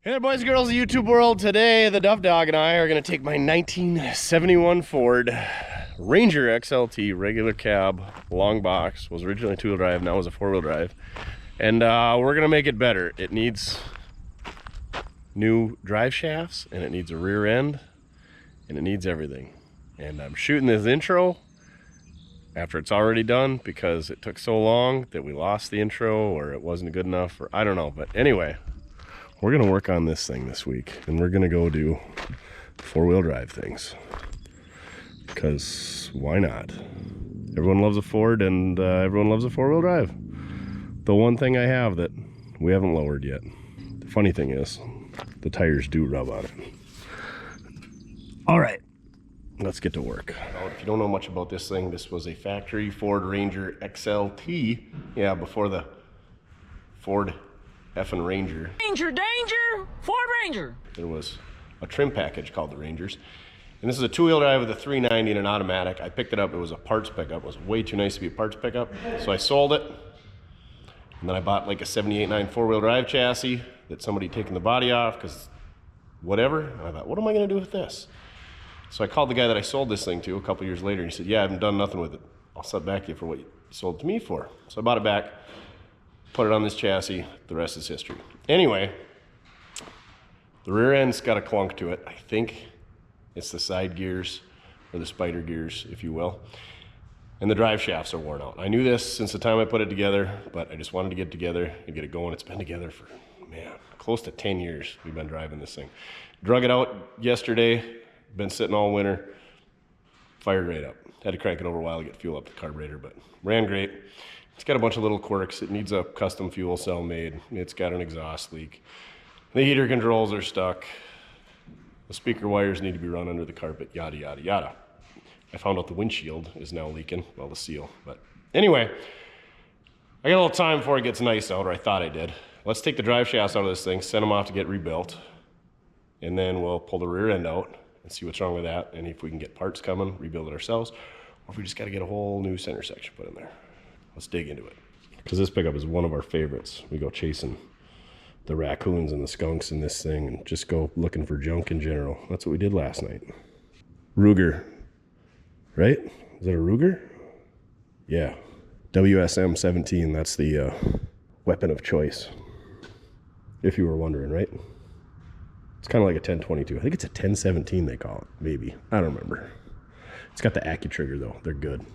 Hey there, boys and girls of YouTube world. Today, the Duff Dog and I are going to take my 1971 Ford Ranger XLT regular cab long box. Was originally two-wheel drive, now is a four-wheel drive, and we're going to make it better. It needs new drive shafts, and it needs a rear end, and it needs everything. And I'm shooting this intro after it's already done because it took so long that we lost the intro, or it wasn't good enough, or I don't know. But anyway, we're gonna work on this thing this week, and we're gonna go do four-wheel drive things, because why not? Everyone loves a Ford, and everyone loves a four-wheel drive. The one thing I have that we haven't lowered yet. The funny thing is, the tires do rub on it. All right, let's get to work. If you don't know much about this thing, this was a factory Ford Ranger XLT. Yeah, before the Ford F100 Ranger. Danger, danger, Ford Ranger. There was a trim package called the Rangers. And this is a two-wheel drive with a 390 and an automatic. I picked it up, it was a parts pickup. It was way too nice to be a parts pickup. So I sold it. And then I bought like a 78.9 four-wheel drive chassis that somebody had taken the body off because whatever. And I thought, what am I gonna do with this? So I called the guy that I sold this thing to a couple years later, and he said, yeah, I haven't done nothing with it. I'll sell it back to you for what you sold it to me for. So I bought it back, put it on this chassis, the rest is history. Anyway, the rear end's got a clunk to it. I think it's the side gears, or the spider gears, if you will. And the drive shafts are worn out. I knew this since the time I put it together, but I just wanted to get it together and get it going. It's been together for, man, close to 10 years we've been driving this thing. Drug it out yesterday, been sitting all winter, fired right up. Had to crank it over a while to get fuel up the carburetor, but ran great. It's got a bunch of little quirks. It needs a custom fuel cell made. It's got an exhaust leak. The heater controls are stuck. The speaker wires need to be run under the carpet, yada, yada, yada. I found out the windshield is now leaking, well, the seal. But anyway, I got a little time before it gets nice out, or I thought I did. Let's take the drive shafts out of this thing, send them off to get rebuilt, and then we'll pull the rear end out and see what's wrong with that, and if we can get parts coming, rebuild it ourselves, or if we just got to get a whole new center section put in there. Let's dig into it. Because this pickup is one of our favorites. We go chasing the raccoons and the skunks in this thing and just go looking for junk in general. That's what we did last night. Ruger, right? Is that a Ruger? Yeah. WSM 17, that's the weapon of choice. If you were wondering, right? It's kind of like a 1022. I think it's a 1017 they call it, maybe. I don't remember. It's got the AccuTrigger though. They're good.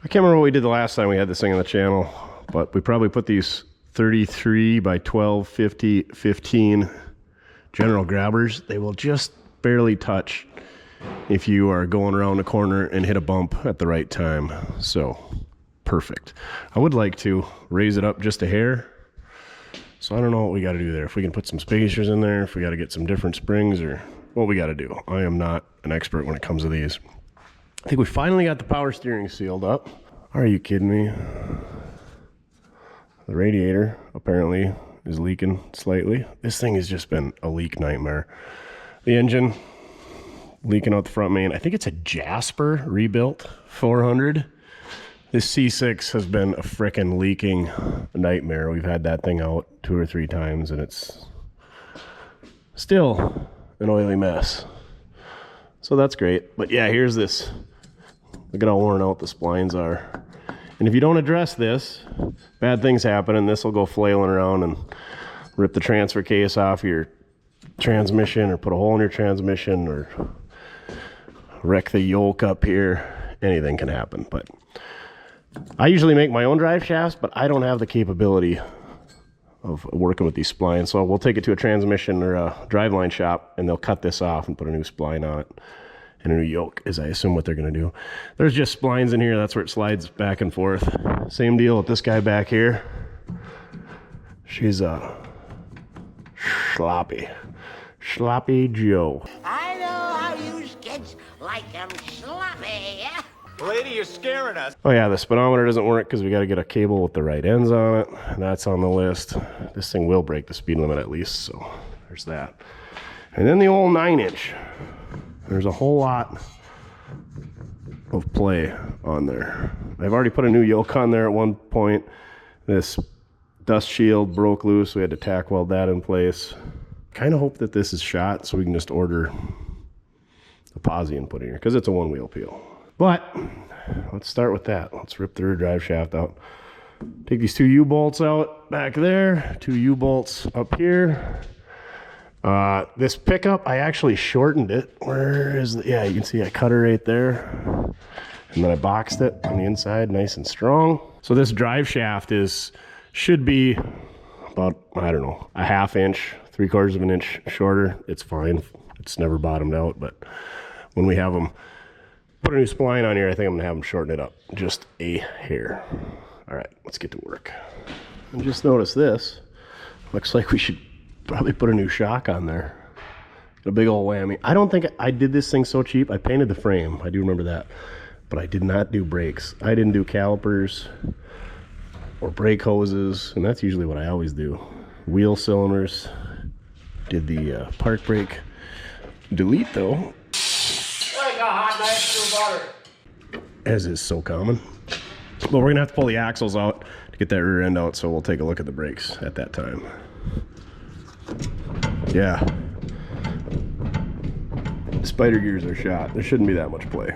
I can't remember what we did the last time we had this thing on the channel, but we probably put these 33 by 12, 50, 15 general grabbers. They will just barely touch if you are going around the corner and hit a bump at the right time. So perfect. I would like to raise it up just a hair. So I don't know what we got to do there. If we can put some spacers in there, if we got to get some different springs, or what we got to do. I am not an expert when it comes to these. I think we finally got the power steering sealed up. Are you kidding me? The radiator apparently is leaking slightly. This thing has just been a leak nightmare. The engine leaking out the front main. I think it's a Jasper rebuilt 400. This C6 has been a frickin' leaking nightmare. We've had that thing out 2 or 3 times and it's still an oily mess. So that's great. But yeah, here's this. Look at how worn out the splines are. And if you don't address this, bad things happen, and this will go flailing around and rip the transfer case off your transmission, or put a hole in your transmission, or wreck the yoke up here. Anything can happen. But I usually make my own drive shafts, but I don't have the capability of working with these splines. So we'll take it to a transmission or a driveline shop, and they'll cut this off and put a new spline on it. And a new yoke is, I assume, what they're going to do. There's just splines in here. That's where it slides back and forth. Same deal with this guy back here. She's a sloppy Joe. I know how you kids like them sloppy. Lady, you're scaring us. Oh yeah, the speedometer doesn't work because we got to get a cable with the right ends on it. And that's on the list. This thing will break the speed limit at least, so there's that. And then the old 9-inch. There's a whole lot of play on there. I've already put a new yoke on there at one point. This dust shield broke loose. We had to tack weld that in place. Kind of hope that this is shot so we can just order the posi and put it in here because it's a one-wheel peel. But let's start with that. Let's rip the rear drive shaft out. Take these two U-bolts out back there, two U-bolts up here. This pickup, I actually shortened it. Where is the, yeah, you can see I cut her right there. And then I boxed it on the inside, nice and strong. So this drive shaft should be about, I don't know, a ½ inch, 3/4 of an inch shorter. It's fine. It's never bottomed out, but when we have them put a new spline on here, I think I'm gonna have them shorten it up just a hair. All right, let's get to work. And just notice this. Looks like we should probably put a new shock on there. A big old whammy. I don't think I did this thing so cheap. I painted the frame. I do remember that. But I did not do brakes. I didn't do calipers or brake hoses. And that's usually what I always do. Wheel cylinders. Did the park brake delete though. Like a hot knife through butter. As is so common. But we're gonna have to pull the axles out to get that rear end out, so we'll take a look at the brakes at that time. Yeah. Spider gears are shot. There shouldn't be that much play.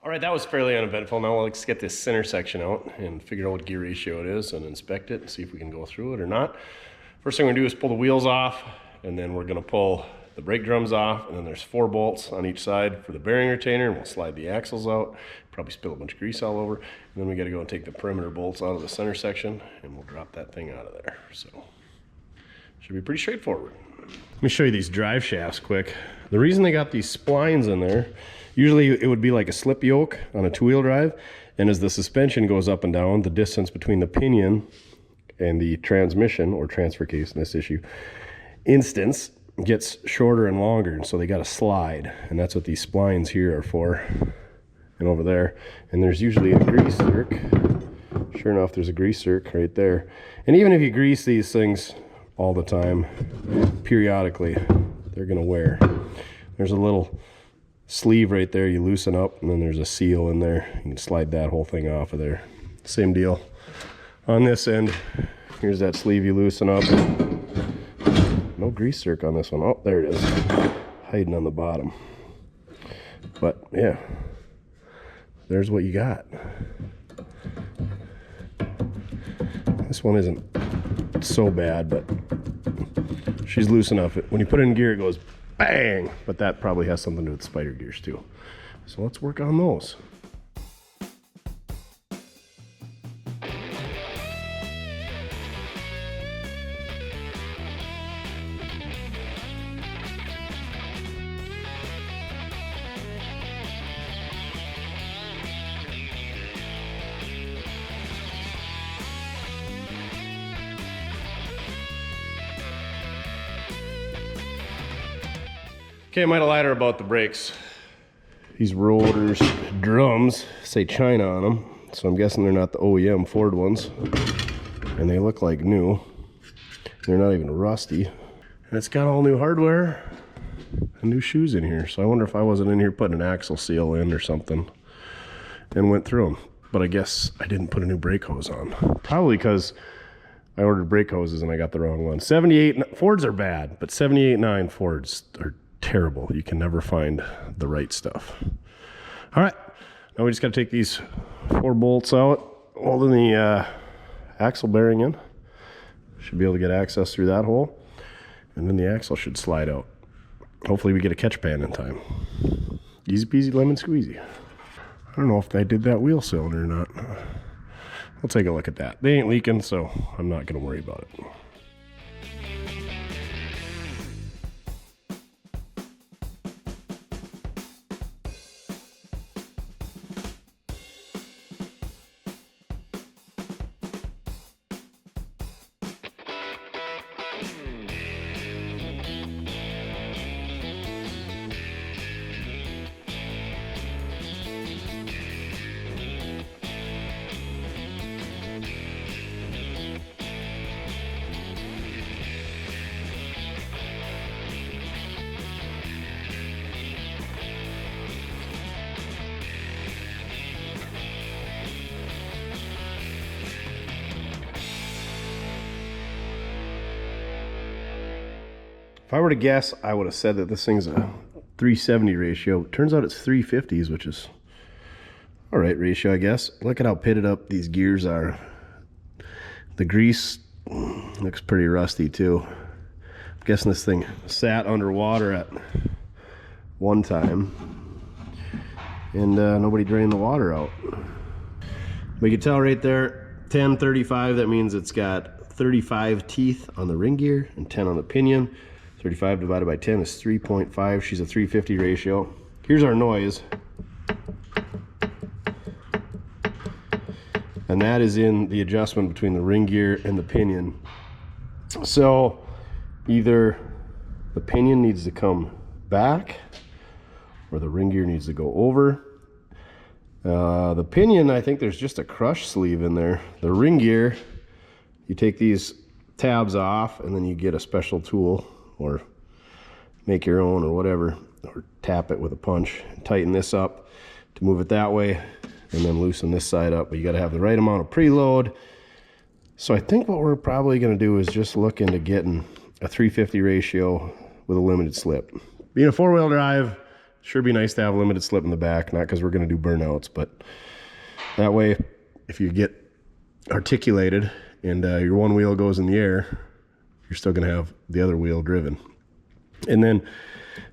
All right, that was fairly uneventful. Now let's get this center section out and figure out what gear ratio it is and inspect it and see if we can go through it or not. First thing we're gonna do is pull the wheels off, and then we're gonna pull the brake drums off, and then there's 4 bolts on each side for the bearing retainer, and we'll slide the axles out, probably spill a bunch of grease all over, and then we gotta go and take the perimeter bolts out of the center section, and we'll drop that thing out of there. So, should be pretty straightforward. Let me show you these drive shafts quick. The reason they got these splines in there, usually it would be like a slip yoke on a 2-wheel drive, and as the suspension goes up and down, the distance between the pinion and the transmission, or transfer case in this instance, gets shorter and longer, and so they got to slide, and that's what these splines here are for, and over there. And there's usually a grease zerk. Sure enough, there's a grease zerk right there. And even if you grease these things all the time, periodically, they're gonna wear. There's a little sleeve right there you loosen up, and then there's a seal in there. You can slide that whole thing off of there. Same deal on this end. Here's that sleeve you loosen up. No grease zerk on this one. Oh, there it is, hiding on the bottom. But yeah, there's what you got. This one isn't so bad, but she's loose enough. When you put it in gear, it goes bang, but that probably has something to do with spider gears too. So let's work on those. Okay, I might have lied about the brakes. These rotors, drums, say China on them, so I'm guessing they're not the OEM Ford ones. And they look like new. They're not even rusty. And it's got all new hardware and new shoes in here. So I wonder if I wasn't in here putting an axle seal in or something and went through them. But I guess I didn't put a new brake hose on. Probably because I ordered brake hoses and I got the wrong one. 78, Fords are bad, but 78.9 Fords are terrible. You can never find the right stuff. All right, now we just got to take these 4 bolts out, holding the axle bearing in. Should be able to get access through that hole, and then the axle should slide out. Hopefully we get a catch pan in time. Easy peasy lemon squeezy. I don't know if they did that wheel cylinder or not. We'll take a look at that. They ain't leaking, so I'm not going to worry about it. If I were to guess, I would have said that this thing's a 370 ratio. Turns out it's 350s, which is all right ratio, I guess. Look at how pitted up these gears are. The grease looks pretty rusty too. I'm guessing this thing sat underwater at one time and nobody drained the water out. But you can tell right there, 1035, that means it's got 35 teeth on the ring gear and 10 on the pinion. 35 divided by 10 is 3.5. She's a 350 ratio. Here's our noise. And that is in the adjustment between the ring gear and the pinion. So either the pinion needs to come back or the ring gear needs to go over. The pinion, I think there's just a crush sleeve in there. The ring gear, you take these tabs off and then you get a special tool or make your own or whatever, or tap it with a punch and tighten this up to move it that way and then loosen this side up. But you got to have the right amount of preload. So I think what we're probably going to do is just look into getting a 350 ratio with a limited slip. Being a four-wheel drive, sure be nice to have a limited slip in the back, not because we're going to do burnouts, but that way if you get articulated and your one wheel goes in the air, you're still going to have the other wheel driven. And then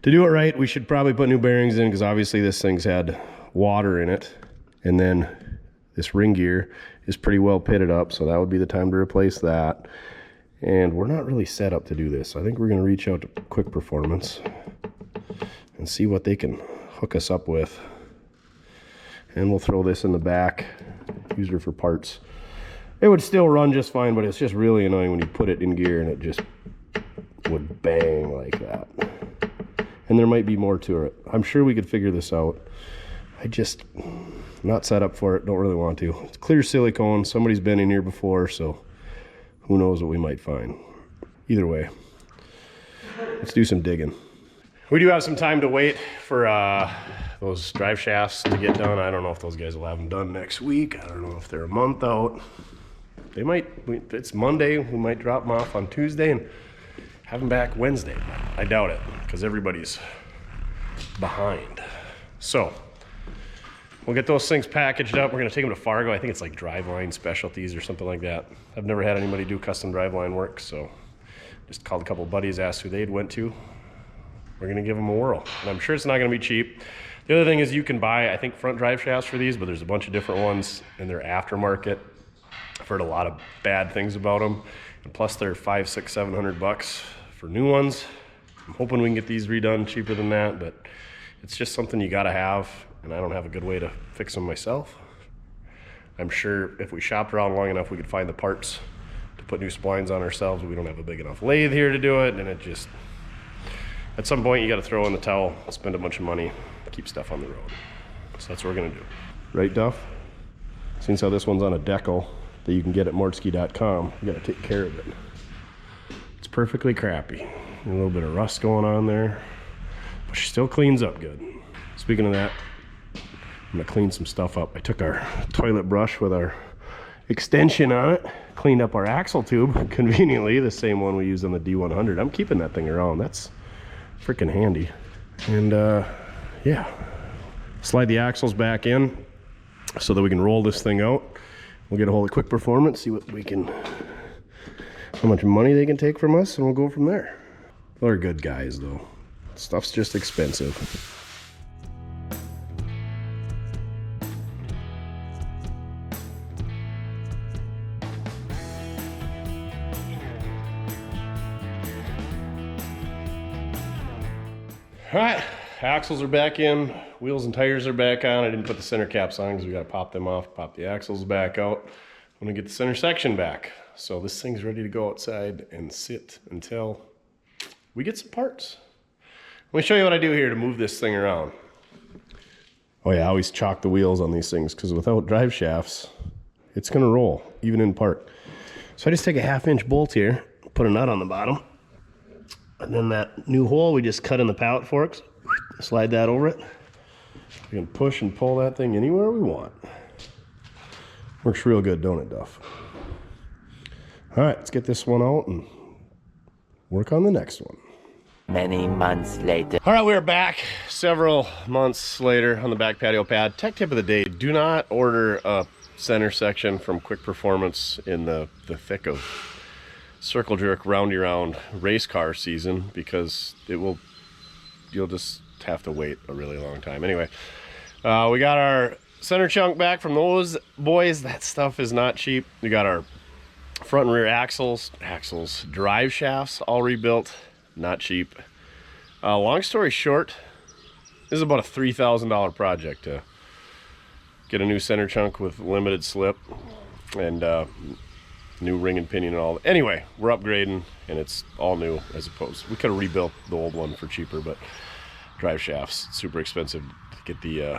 to do it right, we should probably put new bearings in because obviously this thing's had water in it. And then this ring gear is pretty well pitted up, so that would be the time to replace that. And we're not really set up to do this. I think we're going to reach out to Quick Performance and see what they can hook us up with. And we'll throw this in the back, use her for parts. It would still run just fine, but it's just really annoying when you put it in gear and it just would bang like that. And there might be more to it. I'm sure we could figure this out. I just not set up for it, don't really want to. It's clear silicone, somebody's been in here before, so who knows what we might find. Either way, let's do some digging. We do have some time to wait for those drive shafts to get done. I don't know if those guys will have them done next week. I don't know if they're a month out. They might, it's Monday, we might drop them off on Tuesday and have them back Wednesday. I doubt it, because everybody's behind. So, we'll get those things packaged up. We're gonna take them to Fargo. I think it's like Driveline Specialties or something like that. I've never had anybody do custom driveline work, so just called a couple of buddies, asked who they'd went to. We're gonna give them a whirl. And I'm sure it's not gonna be cheap. The other thing is you can buy, I think, front drive shafts for these, but there's a bunch of different ones and they're aftermarket. I've heard a lot of bad things about them. And plus they're $500, $600, $700 for new ones. I'm hoping we can get these redone cheaper than that, but it's just something you gotta have, and I don't have a good way to fix them myself. I'm sure if we shopped around long enough, we could find the parts to put new splines on ourselves, but we don't have a big enough lathe here to do it, and it just, at some point you gotta throw in the towel, spend a bunch of money, keep stuff on the road. So that's what we're gonna do. Right, Duff? Since how this one's on a decal that you can get at mortske.com, you gotta take care of it. It's perfectly crappy. A little bit of rust going on there, but she still cleans up good. Speaking of that, I'm gonna clean some stuff up. I took our toilet brush with our extension on it, cleaned up our axle tube, conveniently, the same one we use on the D100. I'm keeping that thing around, that's freaking handy. And yeah, slide the axles back in so that we can roll this thing out. We'll get a hold of Quick Performance, see what we can, how much money they can take from us, and we'll go from there. They're good guys though. Stuff's just expensive. All right, axles are back in, wheels and tires are back on. I didn't put the center caps on because we got to pop them off, pop the axles back out. I'm gonna get the center section back. So this thing's ready to go outside and sit until we get some parts. Let me show you what I do here to move this thing around. Oh yeah, I always chalk the wheels on these things because without drive shafts, it's gonna roll, even in park. So I just take a 1/2-inch bolt here, put a nut on the bottom, and then that new hole we just cut in the pallet forks, slide that over it. We can push and pull that thing anywhere we want. Works real good, don't it, Duff? All right, let's get this one out and work on the next one. Many months later. All right, we're back several months later on the back patio pad. Tech tip of the day: do not order a center section from Quick Performance in the thick of circle jerk roundy round race car season, because you'll just have to wait a really long time. Anyway, we got our center chunk back from those boys. That stuff is not cheap. We got our front and rear axles, drive shafts all rebuilt. Not cheap. Long story short, this is about a $3,000 project to get a new center chunk with limited slip and new ring and pinion and all. Anyway, we're upgrading and it's all new, as opposed. We could have rebuilt the old one for cheaper, but drive shafts, super expensive to get the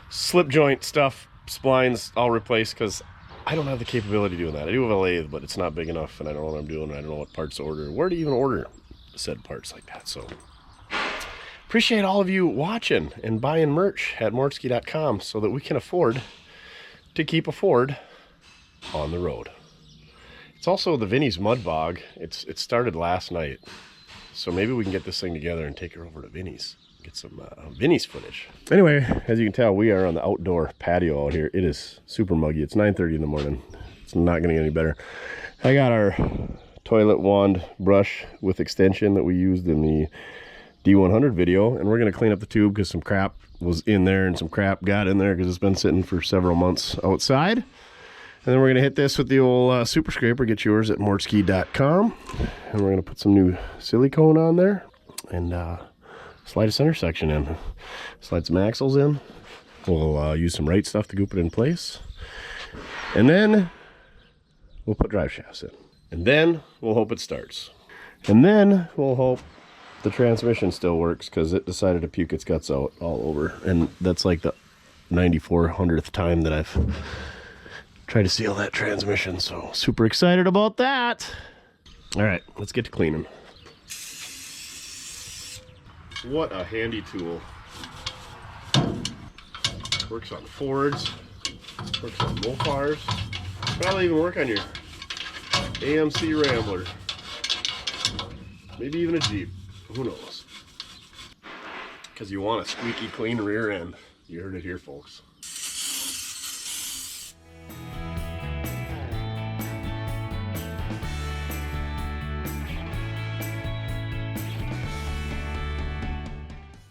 slip joint stuff, splines all replaced, because I don't have the capability of doing that. I do have a lathe, but it's not big enough, and I don't know what I'm doing. I don't know what parts to order, where to even order said parts like that. So appreciate all of you watching and buying merch at mortske.com so that we can afford to keep a Ford on the road. It's also the Vinnie's mud bog. It started last night, so maybe we can get this thing together and take her over to Vinnie's, get some Vinnie's footage. Anyway, as you can tell, we are on the outdoor patio out here. It is super muggy. It's 9:30 in the morning. It's not gonna get any better. I got our toilet wand brush with extension that we used in the D100 video, and we're going to clean up the tube because some crap was in there and some crap got in there because it's been sitting for several months outside. And then we're going to hit this with the old super scraper. Get yours at mortske.com, and we're going to put some new silicone on there and slide a center section in, slide some axles in. We'll use some right stuff to goop it in place, and then we'll put drive shafts in. And then we'll hope it starts. And then we'll hope the transmission still works, because it decided to puke its guts out all over. And that's like the 9400th time that I've tried to seal that transmission. So super excited about that. All right, let's get to cleaning. What a handy tool. Works on Fords, works on Mopars, probably even work on your AMC Rambler, maybe even a Jeep, who knows, because you want a squeaky clean rear end. You heard it here, folks.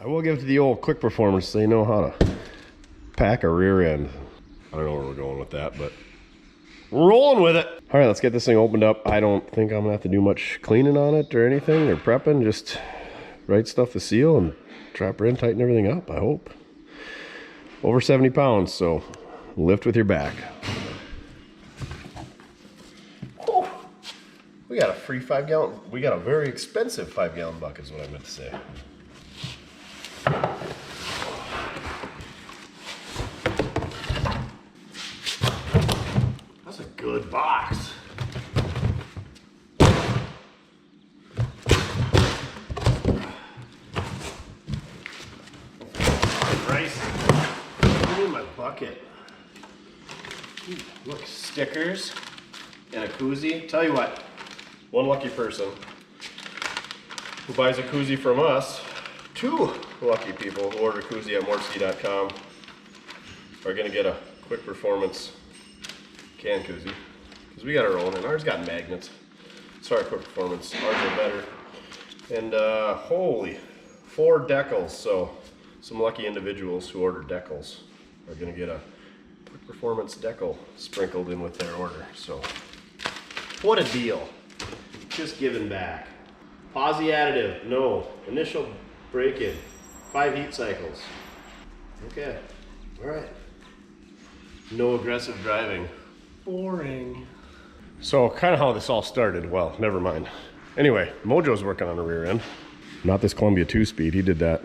I will give it to the old Quick Performance. They know how to pack a rear end. I don't know where we're going with that, but we're rolling with it. All right, let's get this thing opened up. I don't think I'm gonna have to do much cleaning on it or anything, or prepping. Just right stuff to seal and drop her in, tighten everything up, I hope. Over 70 pounds, so lift with your back. Whew. We got a free 5-gallon. We got a very expensive 5-gallon bucket is what I meant to say. That's a good box. Rice. In my bucket. Ooh, look, stickers and a koozie. Tell you what, one lucky person who buys a koozie from us, 2 lucky people who order koozie at mortske.com are gonna get a Quick Performance can koozie, because we got our own, and ours got magnets. Sorry, Quick Performance, ours are better. And holy, 4 decals. So some lucky individuals who order decals are gonna get a Quick Performance decal sprinkled in with their order. So what a deal. Just giving back. Posi additive, no. Initial break-in, 5 heat cycles. Okay, all right. No aggressive driving. Boring. So kind of how this all started, well, never mind. Anyway, Mojo's working on the rear end. Not this Columbia 2-speed, he did that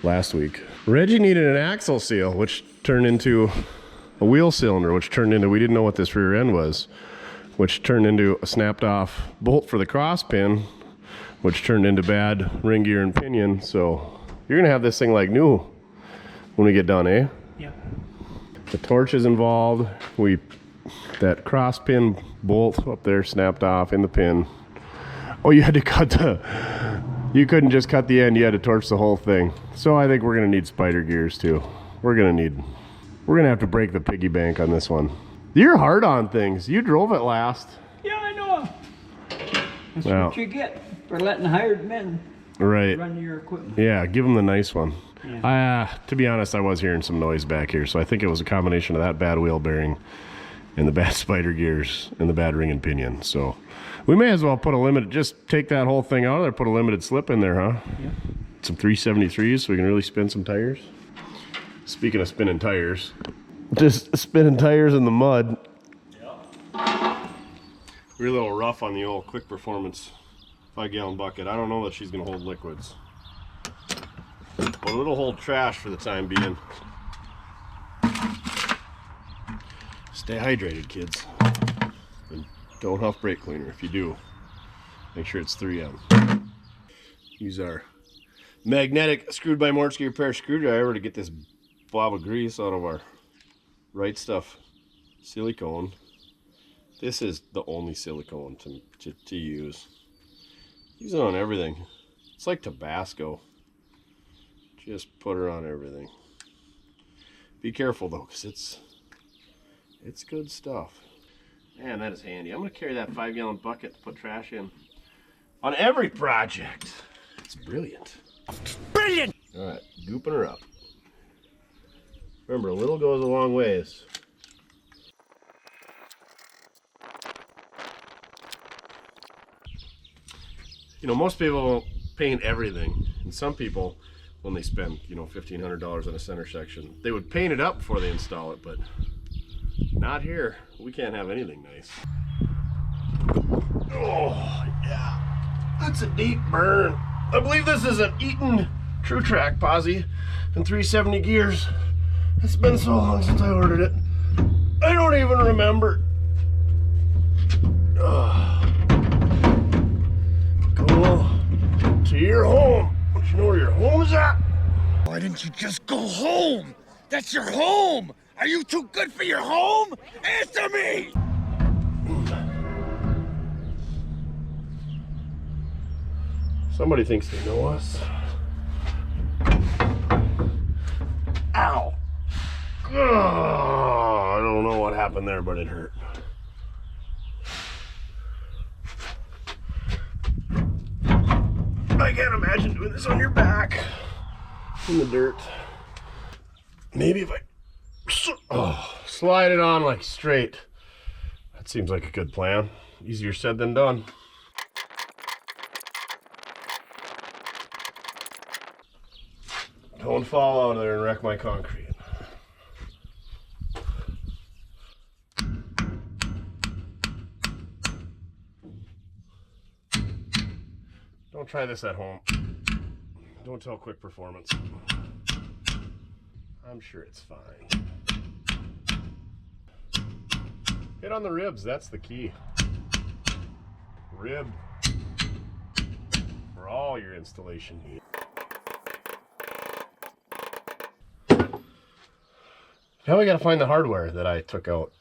last week. Reggie needed an axle seal, which turned into a wheel cylinder, which turned into, we didn't know what this rear end was, which turned into a snapped off bolt for the cross pin, which turned into bad ring gear and pinion. So you're gonna have this thing like new when we get done, eh? Yeah. The torch is involved. That cross pin bolt up there snapped off in the pin. Oh, you had to cut You couldn't just cut the end, you had to torch the whole thing. So I think we're gonna need spider gears too. We're gonna have to break the piggy bank on this one. You're hard on things. You drove it last. Yeah, I know. That's Well, what you get for letting hired men right. run your equipment. Yeah, give them the nice one. Yeah. To be honest, I was hearing some noise back here, so I think it was a combination of that bad wheel bearing and the bad spider gears and the bad ring and pinion. So we may as well put a limited, just take that whole thing out of there, put a limited slip in there, huh? Yeah. Some 373s so we can really spin some tires. Speaking of spinning tires, just spinning tires in the mud. Yeah. We're a little rough on the old Quick Performance 5-gallon bucket. I don't know that she's gonna hold liquids, but it'll hold trash for the time being. Stay hydrated, kids. And don't huff brake cleaner. If you do, make sure it's 3M. Use our magnetic screwed by Mortske repair screwdriver to get this blob of grease out of our right stuff silicone. This is the only silicone to use. Use it on everything. It's like Tabasco. Just put her on everything. Be careful though, because it's good stuff. Man, that is handy. I'm gonna carry that 5-gallon bucket to put trash in on every project. It's brilliant. Brilliant! All right, gooping her up. Remember, a little goes a long ways. You know, most people paint everything, and some people, when they spend, you know, $1,500 on a center section, they would paint it up before they install it, but not here. We can't have anything nice. Oh, yeah. That's a deep burn. I believe this is an Eaton True Track posi and 370 gears. It's been so long since I ordered it. I don't even remember. Go to your home. Don't you know where your home is at? Why didn't you just go home? That's your home! Are you too good for your home? Answer me! Somebody thinks they know us. Ow! Oh, I don't know what happened there, but it hurt. I can't imagine doing this on your back in the dirt. Maybe if I slide it on like straight. That seems like a good plan. Easier said than done. Don't fall out of there and wreck my concrete. Don't try this at home. Don't tell Quick Performance. I'm sure it's fine. Hit on the ribs, that's the key. Rib for all your installation needs. Now we gotta find the hardware that I took out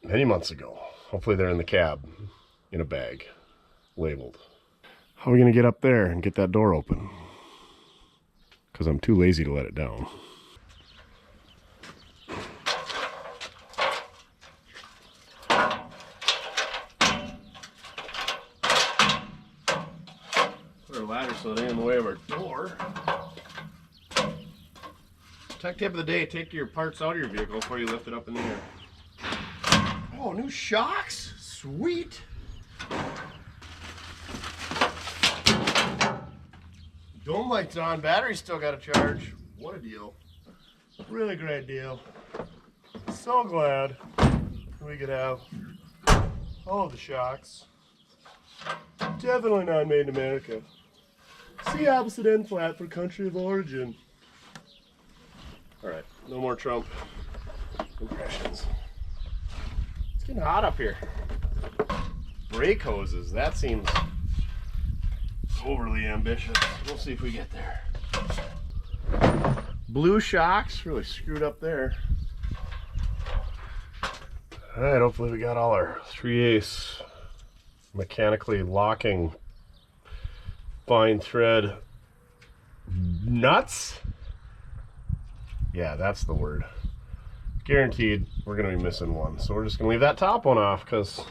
many months ago. Hopefully they're in the cab, in a bag, labeled. How are we gonna get up there and get that door open? Because I'm too lazy to let it down. Put our ladder so it ain't in the way of our door. Tech tip of the day, take your parts out of your vehicle before you lift it up in the air. Oh, new shocks? Sweet. Dome lights on, battery's still got to charge. What a deal. Really great deal. So glad we could have all of the shocks. Definitely not made in America. See opposite end flat for country of origin. Alright, no more Trump impressions. It's getting hot up here. Brake hoses, that seems overly ambitious. We'll see if we get there. Blue shocks, really screwed up there. Alright, hopefully we got all our 3/8 mechanically locking fine thread nuts. Yeah, that's the word. Guaranteed we're going to be missing one. So we're just going to leave that top one off because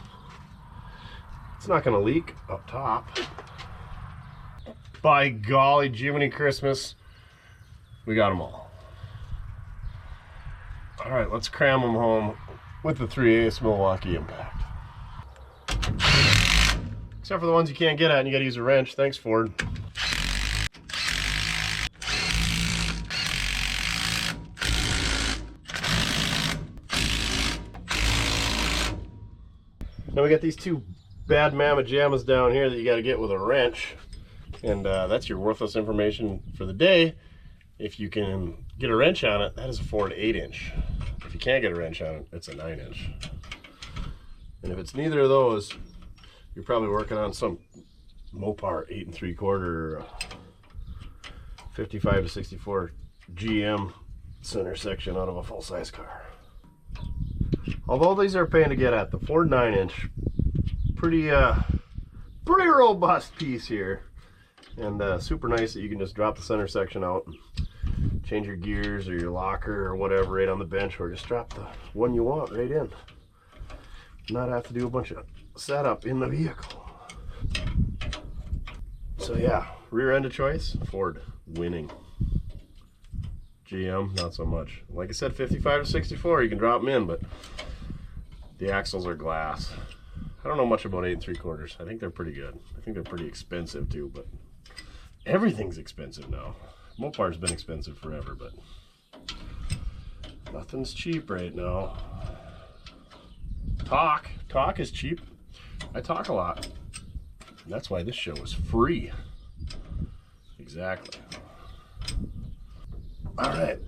it's not going to leak up top. By golly, Jiminy Christmas, we got them all. All right, let's cram them home with the 3/8 Milwaukee impact. Except for the ones you can't get at and you got to use a wrench. Thanks, Ford. Now we got these two bad mamma jammas down here that you got to get with a wrench. And that's your worthless information for the day. If you can get a wrench on it, that is a 4 to 8 inch. If you can't get a wrench on it, it's a 9 inch. And if it's neither of those, you're probably working on some Mopar 8 3/4 55 to 64 GM center section out of a full-size car. Although these are a pain to get at, the Ford 9 inch, pretty robust piece here. And super nice that you can just drop the center section out and change your gears or your locker or whatever right on the bench, or just drop the one you want right in. Not have to do a bunch of setup in the vehicle. So yeah, rear end of choice, Ford winning. GM, not so much. Like I said, 55 to 64, you can drop them in, but the axles are glass. I don't know much about 8 3/4. I think they're pretty good. I think they're pretty expensive too, but everything's expensive now. Mopar's been expensive forever, but nothing's cheap right now. Talk is cheap. I talk a lot. And that's why this show is free. Exactly. All right.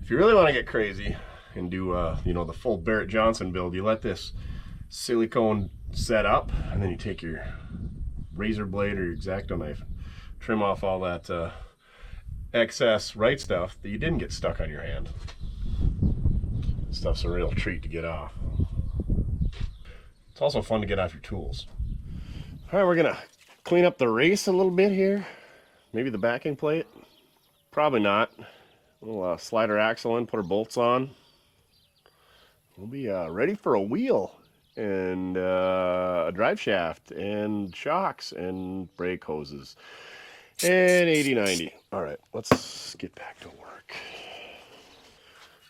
If you really want to get crazy and do, you know, the full Barrett Johnson build, you let this silicone set up, and then you take your razor blade or your X-Acto knife, trim off all that excess right stuff that you didn't get stuck on your hand. Stuff's a real treat to get off. It's also fun to get off your tools. All right, we're gonna clean up the race a little bit here. Maybe the backing plate. Probably not. We'll slide our axle in, put our bolts on. We'll be ready for a wheel and a drive shaft and shocks and brake hoses and 80/90. All right, let's get back to work.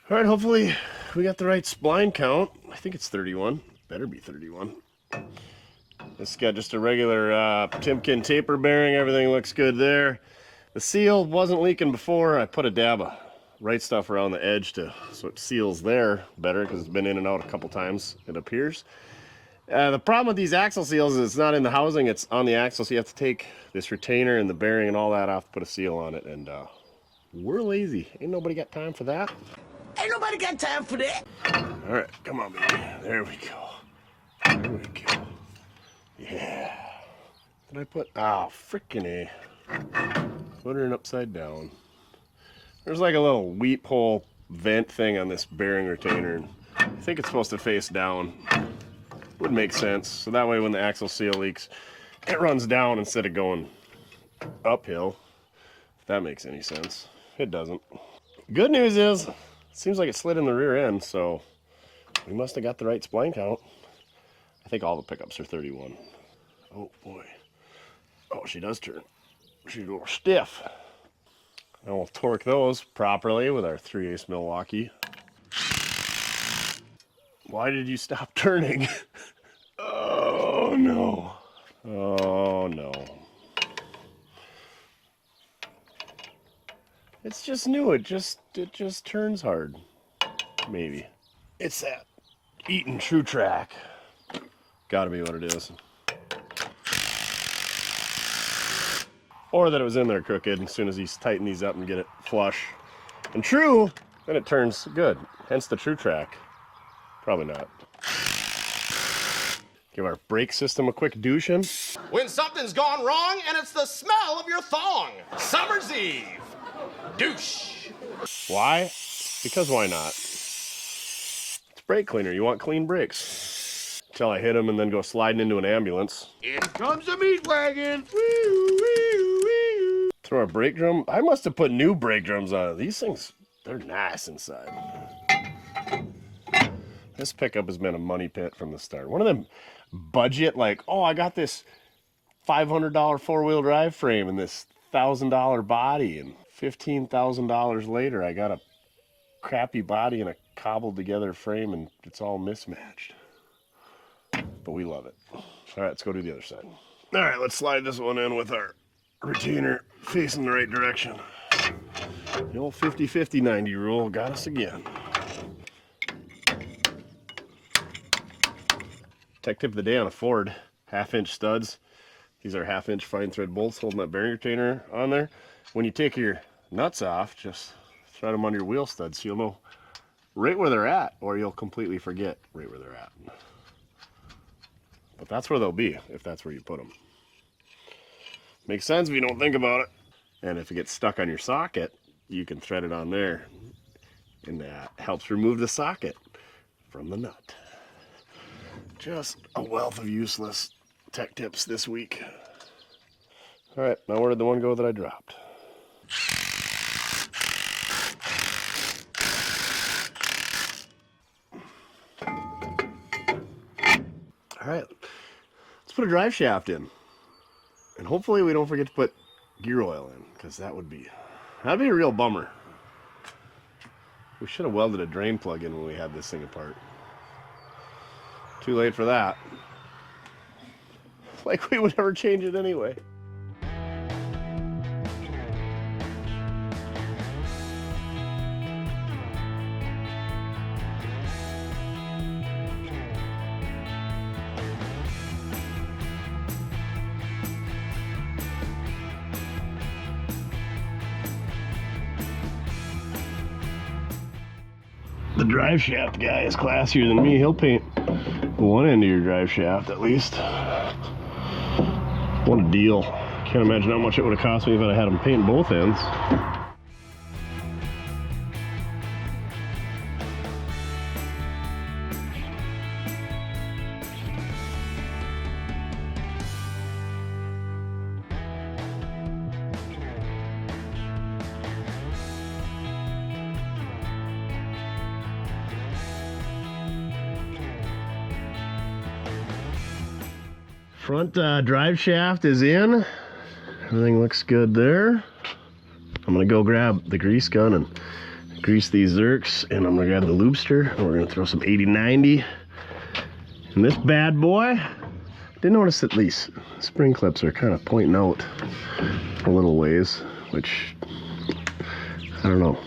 All right, hopefully we got the right spline count. I think it's 31. Better be 31. This got just a regular Timken taper bearing. Everything looks good there. The seal wasn't leaking before. I put a dab of right stuff around the edge so it seals there better, because it's been in and out a couple times, it appears. The problem with these axle seals is it's not in the housing, it's on the axle, so you have to take this retainer and the bearing and all that off to put a seal on it, and we're lazy. Ain't nobody got time for that. Ain't nobody got time for that. All right, come on, baby. There we go. There we go. Yeah. Did I put, frickin' A. Put her upside down. There's like a little weep hole vent thing on this bearing retainer, and I think it's supposed to face down. Would make sense. So that way when the axle seal leaks, it runs down instead of going uphill. If that makes any sense. It doesn't. Good news is, it seems like it slid in the rear end, so we must have got the right spline count. I think all the pickups are 31. Oh boy. Oh, she does turn. She's a little stiff. And we'll torque those properly with our 3/8 Milwaukee. Why did you stop turning? Oh no. Oh no. It's just new. It just turns hard. Maybe. It's that Eaton True Track. Gotta be what it is. Or that it was in there crooked, and as soon as you tighten these up and get it flush and true, then it turns good. Hence the True Track. Probably not. Give our brake system a quick douche-in. When something's gone wrong and it's the smell of your thong. Summer's Eve. Douche. Why? Because why not? It's brake cleaner. You want clean brakes. till I hit him and then go sliding into an ambulance. In comes the meat wagon. Throw our brake drum. I must have put new brake drums on it. These things, they're nice inside. This pickup has been a money pit from the start. One of them budget, like, oh, I got this $500 four-wheel drive frame and this $1,000 body, and $15,000 later, I got a crappy body and a cobbled together frame, and it's all mismatched. But we love it. All right, let's go to the other side. All right, let's slide this one in with our retainer facing the right direction. The old 50-50-90 rule got us again. Tech tip of the day on a Ford, 1/2-inch studs. These are 1/2-inch fine thread bolts holding that bearing retainer on there. When you take your nuts off, just thread them under your wheel studs so you'll know right where they're at, or you'll completely forget right where they're at. But that's where they'll be if that's where you put them. Makes sense if you don't think about it. And if it gets stuck on your socket, you can thread it on there, and that helps remove the socket from the nut. Just a wealth of useless tech tips this week. All right, now where did the one go that I dropped? All right, let's put a drive shaft in. And hopefully we don't forget to put gear oil in, because that'd be a real bummer. We should have welded a drain plug in when we had this thing apart. Too late for that. Like we would never change it anyway. The drive shaft guy is classier than me. He'll paint one end of your drive shaft at least. What a deal. Can't imagine how much it would have cost me if I had him paint both ends. Front drive shaft is in. Everything looks good there. I'm gonna go grab the grease gun and grease these zerks, and I'm gonna grab the loopster, and we're gonna throw some 80-90 in this bad boy. Did notice that these spring clips are kind of pointing out a little ways, which I don't know.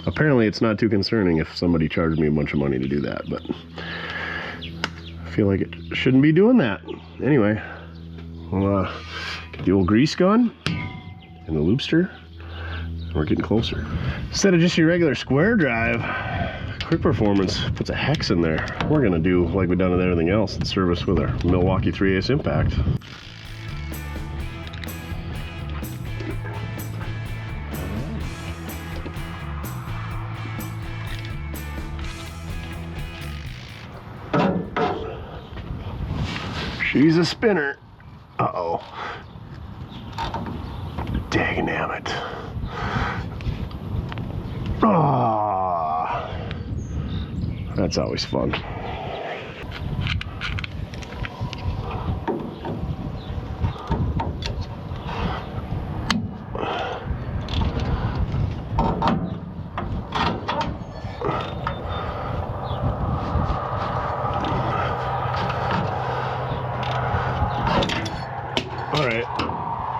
Apparently it's not too concerning if somebody charged me a bunch of money to do that, but I feel like it shouldn't be doing that. Anyway, we'll get the old grease gun and the loopster, and we're getting closer. Instead of just your regular square drive, Quick Performance puts a hex in there. We're gonna do like we've done with everything else and service with our Milwaukee 3/8 impact. She's a spinner. Uh-oh. Dang-nabbit. Ah, that's always fun.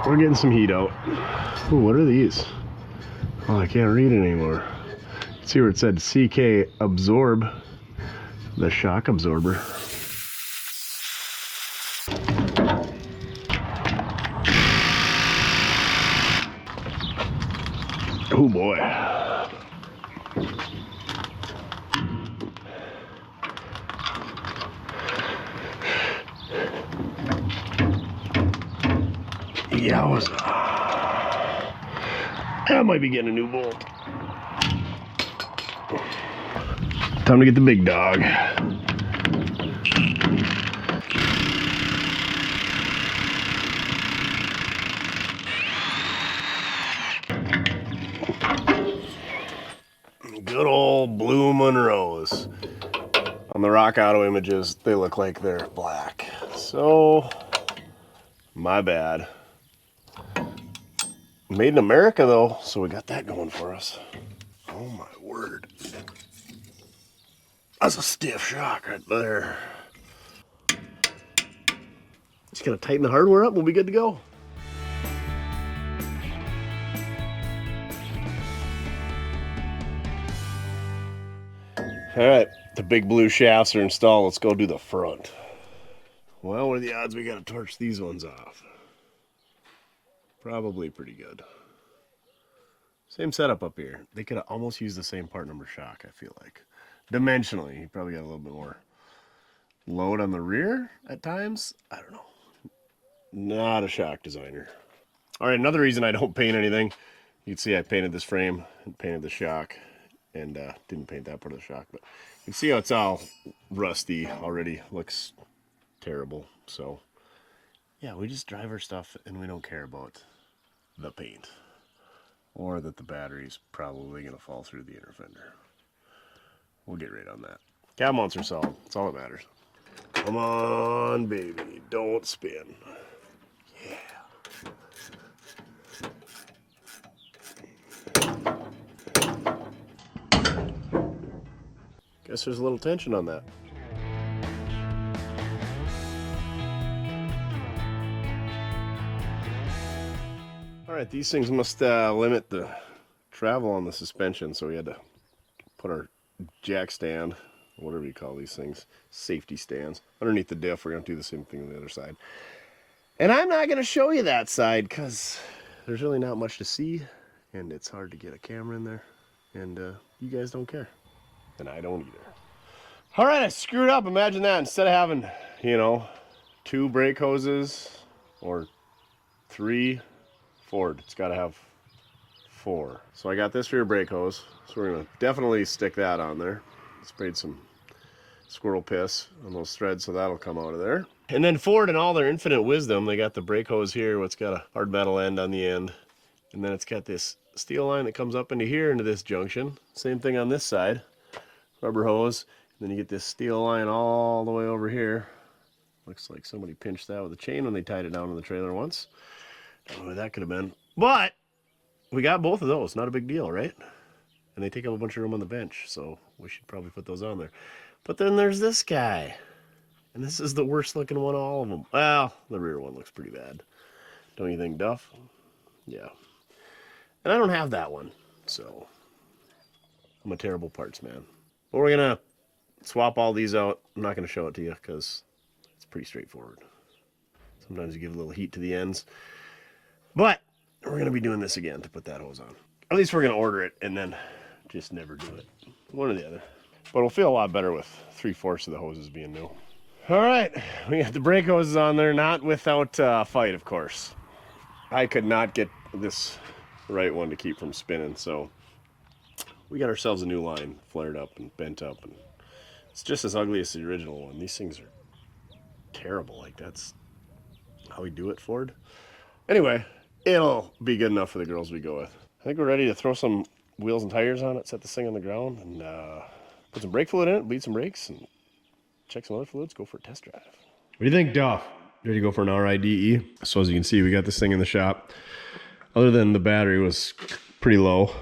We're getting some heat out. Ooh, what are these? Oh, I can't read it anymore. See where it said CK Absorb, the shock absorber. Oh boy. Yowza. I might be getting a new bolt. Time to get the big dog. Good old blue Monroes. On the Rock Auto images, they look like they're black. So, my bad. Made in America though, so we got that going for us. Oh my word. That's a stiff shock right there. Just gonna tighten the hardware up, we'll be good to go. All right, the big blue shafts are installed. Let's go do the front. Well, what are the odds we gotta torch these ones off? Probably pretty good. Same setup up here. They could have almost used the same part number shock, I feel like. Dimensionally, you probably got a little bit more load on the rear at times. I don't know. Not a shock designer. All right, another reason I don't paint anything. You can see I painted this frame and painted the shock. And didn't paint that part of the shock, but you can see how it's all rusty already. Looks terrible. So yeah, we just drive our stuff and we don't care about the paint or that the battery's probably gonna fall through the inner fender. We'll get right on that. Cab mounts are solid. That's all that matters. Come on, baby, don't spin. Yeah. Guess there's a little tension on that. All right, these things must limit the travel on the suspension, so we had to put our jack stand, whatever you call these things, safety stands, underneath the diff. We're going to do the same thing on the other side. And I'm not going to show you that side because there's really not much to see, and it's hard to get a camera in there, and you guys don't care. And I don't either. All right, I screwed up. Imagine that. Instead of having, you know, 2 brake hoses or 3, Ford, it's got to have 4. So I got this rear brake hose. So we're going to definitely stick that on there. Sprayed some squirrel piss on those threads, so that'll come out of there. And then Ford, in all their infinite wisdom, they got the brake hose here, what's got a hard metal end on the end. And then it's got this steel line that comes up into here, into this junction. Same thing on this side. Rubber hose, and then you get this steel line all the way over here. Looks like somebody pinched that with a chain when they tied it down to the trailer once. Don't know what that could have been. But we got both of those. Not a big deal, right? And they take up a bunch of room on the bench, so we should probably put those on there. But then there's this guy. And this is the worst looking one of all of them. Well, the rear one looks pretty bad. Don't you think, Duff? Yeah. And I don't have that one, so I'm a terrible parts man. But we're gonna swap all these out. I'm not gonna show it to you because it's pretty straightforward. Sometimes you give a little heat to the ends. But we're gonna be doing this again to put that hose on. At least we're gonna order it and then just never do it. One or the other. But it'll feel a lot better with 3/4 of the hoses being new. All right, we got the brake hoses on there, not without fight, of course. I could not get this right one to keep from spinning, so we got ourselves a new line flared up and bent up, and it's just as ugly as the original one. These things are terrible. Like, that's how we do it, Ford. Anyway, it'll be good enough for the girls we go with. I think we're ready to throw some wheels and tires on it, set this thing on the ground, and put some brake fluid in it, bleed some brakes, and check some other fluids, go for a test drive. What do you think, Duff? Ready to go for an RIDE? So as you can see, we got this thing in the shop. Other than the battery was pretty low,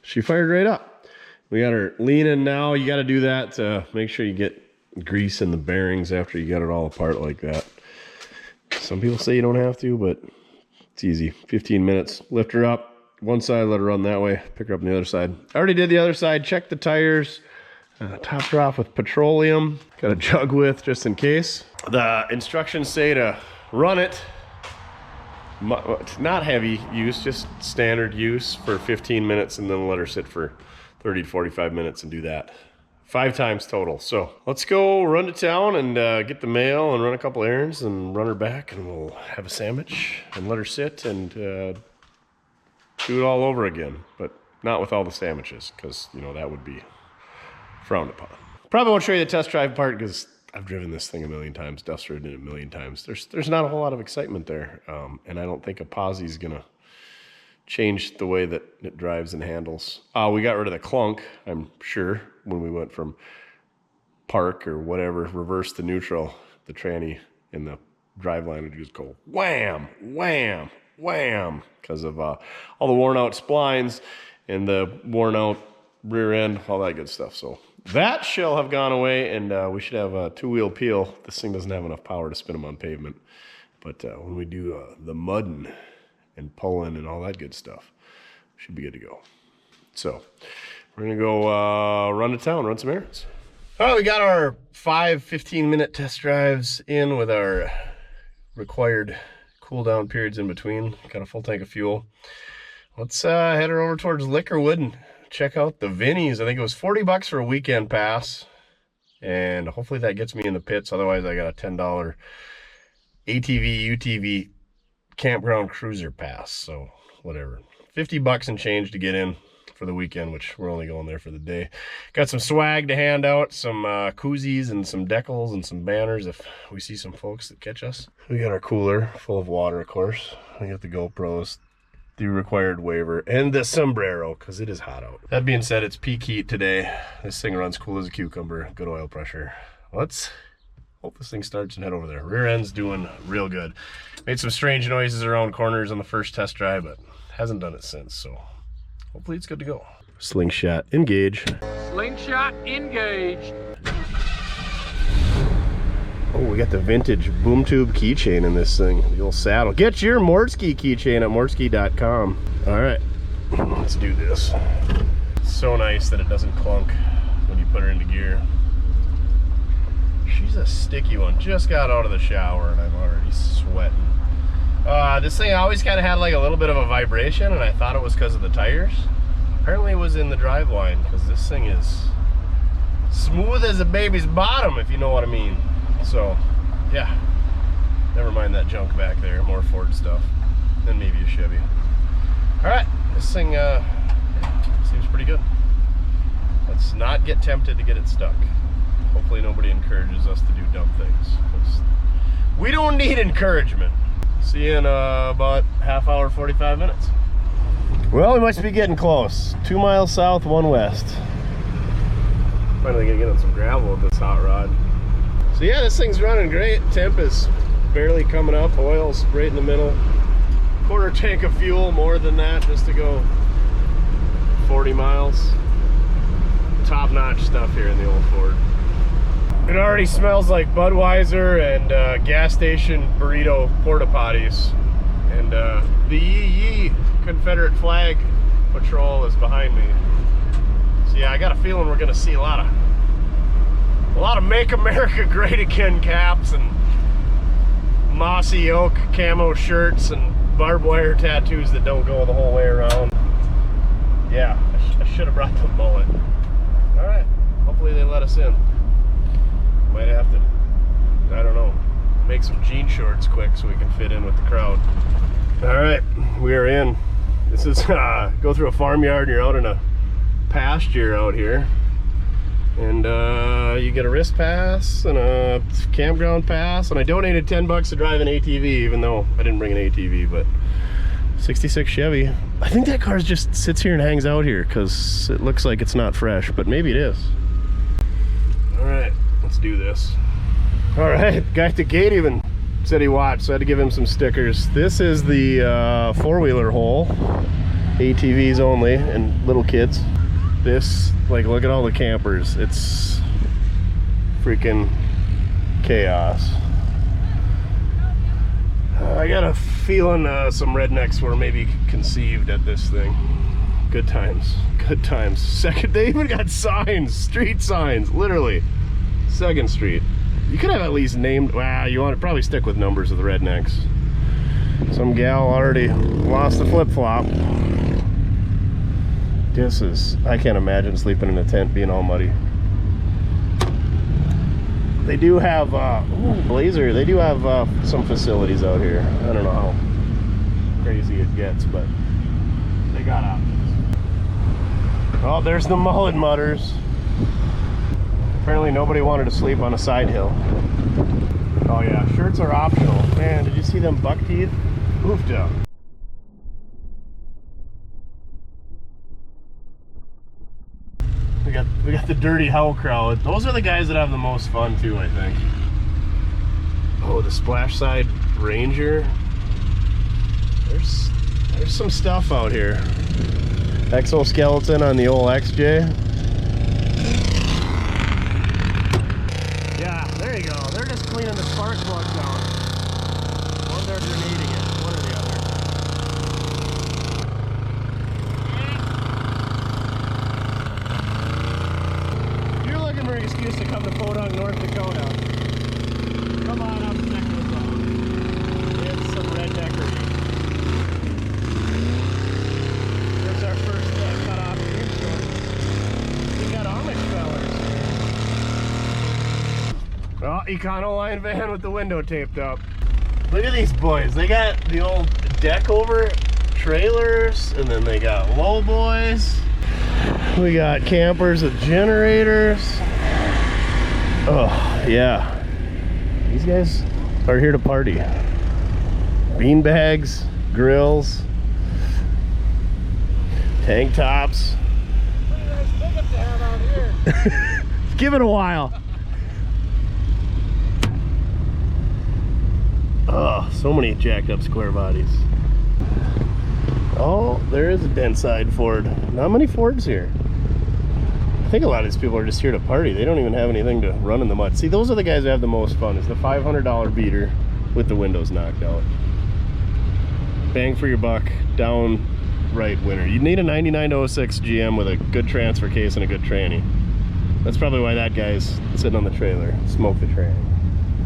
she fired right up. We got her leaning now. You got to do that to make sure you get grease in the bearings after you got it all apart like that. Some people say you don't have to, but it's easy. 15 minutes. Lift her up one side, let her run that way, pick her up on the other side. I already did the other side, checked the tires, topped her off with petroleum. Got a jug with just in case. The instructions say to run it, not heavy use, just standard use for 15 minutes and then let her sit for 30 to 45 minutes and do that 5 times total. So let's go run to town and get the mail and run a couple errands and run her back, and we'll have a sandwich and let her sit and do it all over again, but not with all the sandwiches, because you know that would be frowned upon. Probably won't show you the test drive part because I've driven this thing a million times. Duff's ridden it a million times. There's not a whole lot of excitement there, and I don't think a posse's gonna changed the way that it drives and handles. We got rid of the clunk, I'm sure, when we went from park or whatever, reverse to neutral. The tranny in the driveline would just go wham, wham, wham, because of all the worn out splines and the worn out rear end, all that good stuff. So that shall have gone away, and we should have a 2-wheel peel. This thing doesn't have enough power to spin them on pavement. But when we do the mudding and pulling and all that good stuff, should be good to go. So we're going to go run to town, run some errands. Oh, we got our 5 15-minute test drives in with our required cool down periods in between. Got a full tank of fuel. Let's head her over towards Liquorwood and check out the Vinnies. I think it was $40 for a weekend pass, and hopefully that gets me in the pits. Otherwise, I got a $10 ATV UTV campground cruiser pass. So whatever, $50 and change to get in for the weekend, which we're only going there for the day. Got some swag to hand out, some koozies and some decals and some banners if we see some folks that catch us. We got our cooler full of water, of course. We got the GoPros, the required waiver, and the sombrero because it is hot out. That being said, it's peak heat today. This thing runs cool as a cucumber. Good oil pressure. Let's hope this thing starts and head over there. Rear end's doing real good. Made some strange noises around corners on the first test drive, but hasn't done it since, so hopefully it's good to go. Slingshot engage. Slingshot engaged. Oh, we got the vintage boom tube keychain in this thing. The old saddle. Get your Mortske keychain at mortske.com. All right, let's do this. It's so nice that it doesn't clunk when you put her into gear. She's a sticky one. Just got out of the shower and I'm already sweating. This thing always kind of had like a little bit of a vibration, and I thought it was because of the tires. Apparently it was in the drive line, because this thing is smooth as a baby's bottom, if you know what I mean. So yeah, never mind that junk back there. More Ford stuff, and maybe a Chevy. All right, this thing seems pretty good. Let's not get tempted to get it stuck. Hopefully nobody encourages us to do dumb things, because we don't need encouragement. See you in about half hour, 45 minutes. Well, we must be getting close. 2 miles south, 1 west. Finally gonna get on some gravel with this hot rod. So yeah, this thing's running great. Temp is barely coming up. Oil's right in the middle. Quarter tank of fuel, more than that, just to go 40 miles. Top-notch stuff here in the old Ford. It already smells like Budweiser and gas station burrito porta potties. And the Yee Confederate flag patrol is behind me. So yeah, I got a feeling we're gonna see a lot of Make America Great Again caps and mossy oak camo shirts and barbed wire tattoos that don't go the whole way around. Yeah, I should have brought the mullet. All right, hopefully they let us in. Might have to, I don't know, make some jean shorts quick so we can fit in with the crowd. All right, we are in. This is go through a farmyard and you're out in a pasture out here. And you get a wrist pass and a campground pass. And I donated $10 to drive an ATV, even though I didn't bring an ATV, but 66 Chevy. I think that car just sits here and hangs out here because it looks like it's not fresh, but maybe it is. All right. Let's do this. All right, guy at the gate even said he watched, so I had to give him some stickers. This is the four-wheeler hole, ATVs only, and little kids. This, like, look at all the campers. It's freaking chaos. I got a feeling some rednecks were maybe conceived at this thing. Good times, good times. Second, they even got signs, street signs, literally. 2nd Street. You could have at least named, wow, you want to probably stick with numbers of the rednecks. Some gal already lost the flip-flop. This is, I can't imagine sleeping in a tent being all muddy. They do have, Blazer, they do have some facilities out here. I don't know how crazy it gets, but they got options. Oh, there's the mullet mutters. Apparently nobody wanted to sleep on a side hill. Oh yeah, shirts are optional. Man, did you see them buck teeth? Oofed up. We got the dirty how crowd. Those are the guys that have the most fun too, I think. Oh, the splash side Ranger. There's some stuff out here. Exoskeleton on the old XJ. Yeah, there you go. They're just cleaning the spark plug down. Or they're grenading it, one or the other. If you're looking for an excuse to come to Podunk, North Dakota, come on up and check this out. It's some redneckery. There's our first cut off the insurance. We got Amish fellas. Oh, Econoline van with the window taped up. Look at these boys. They got the old deck over trailers, and then they got low boys. We got campers with generators. Oh, yeah. These guys are here to party. Bean bags, grills, tank tops. Pretty nice pickup to have out here. Give it a while. Oh, so many jacked up square bodies. Oh, there is a dent side Ford. Not many Fords here. I think a lot of these people are just here to party. They don't even have anything to run in the mud. See, those are the guys who have the most fun. It's the $500 beater with the windows knocked out. Bang for your buck, down right winner. You need a 99-06 GM with a good transfer case and a good tranny. That's probably why that guy's sitting on the trailer. Smoke the tranny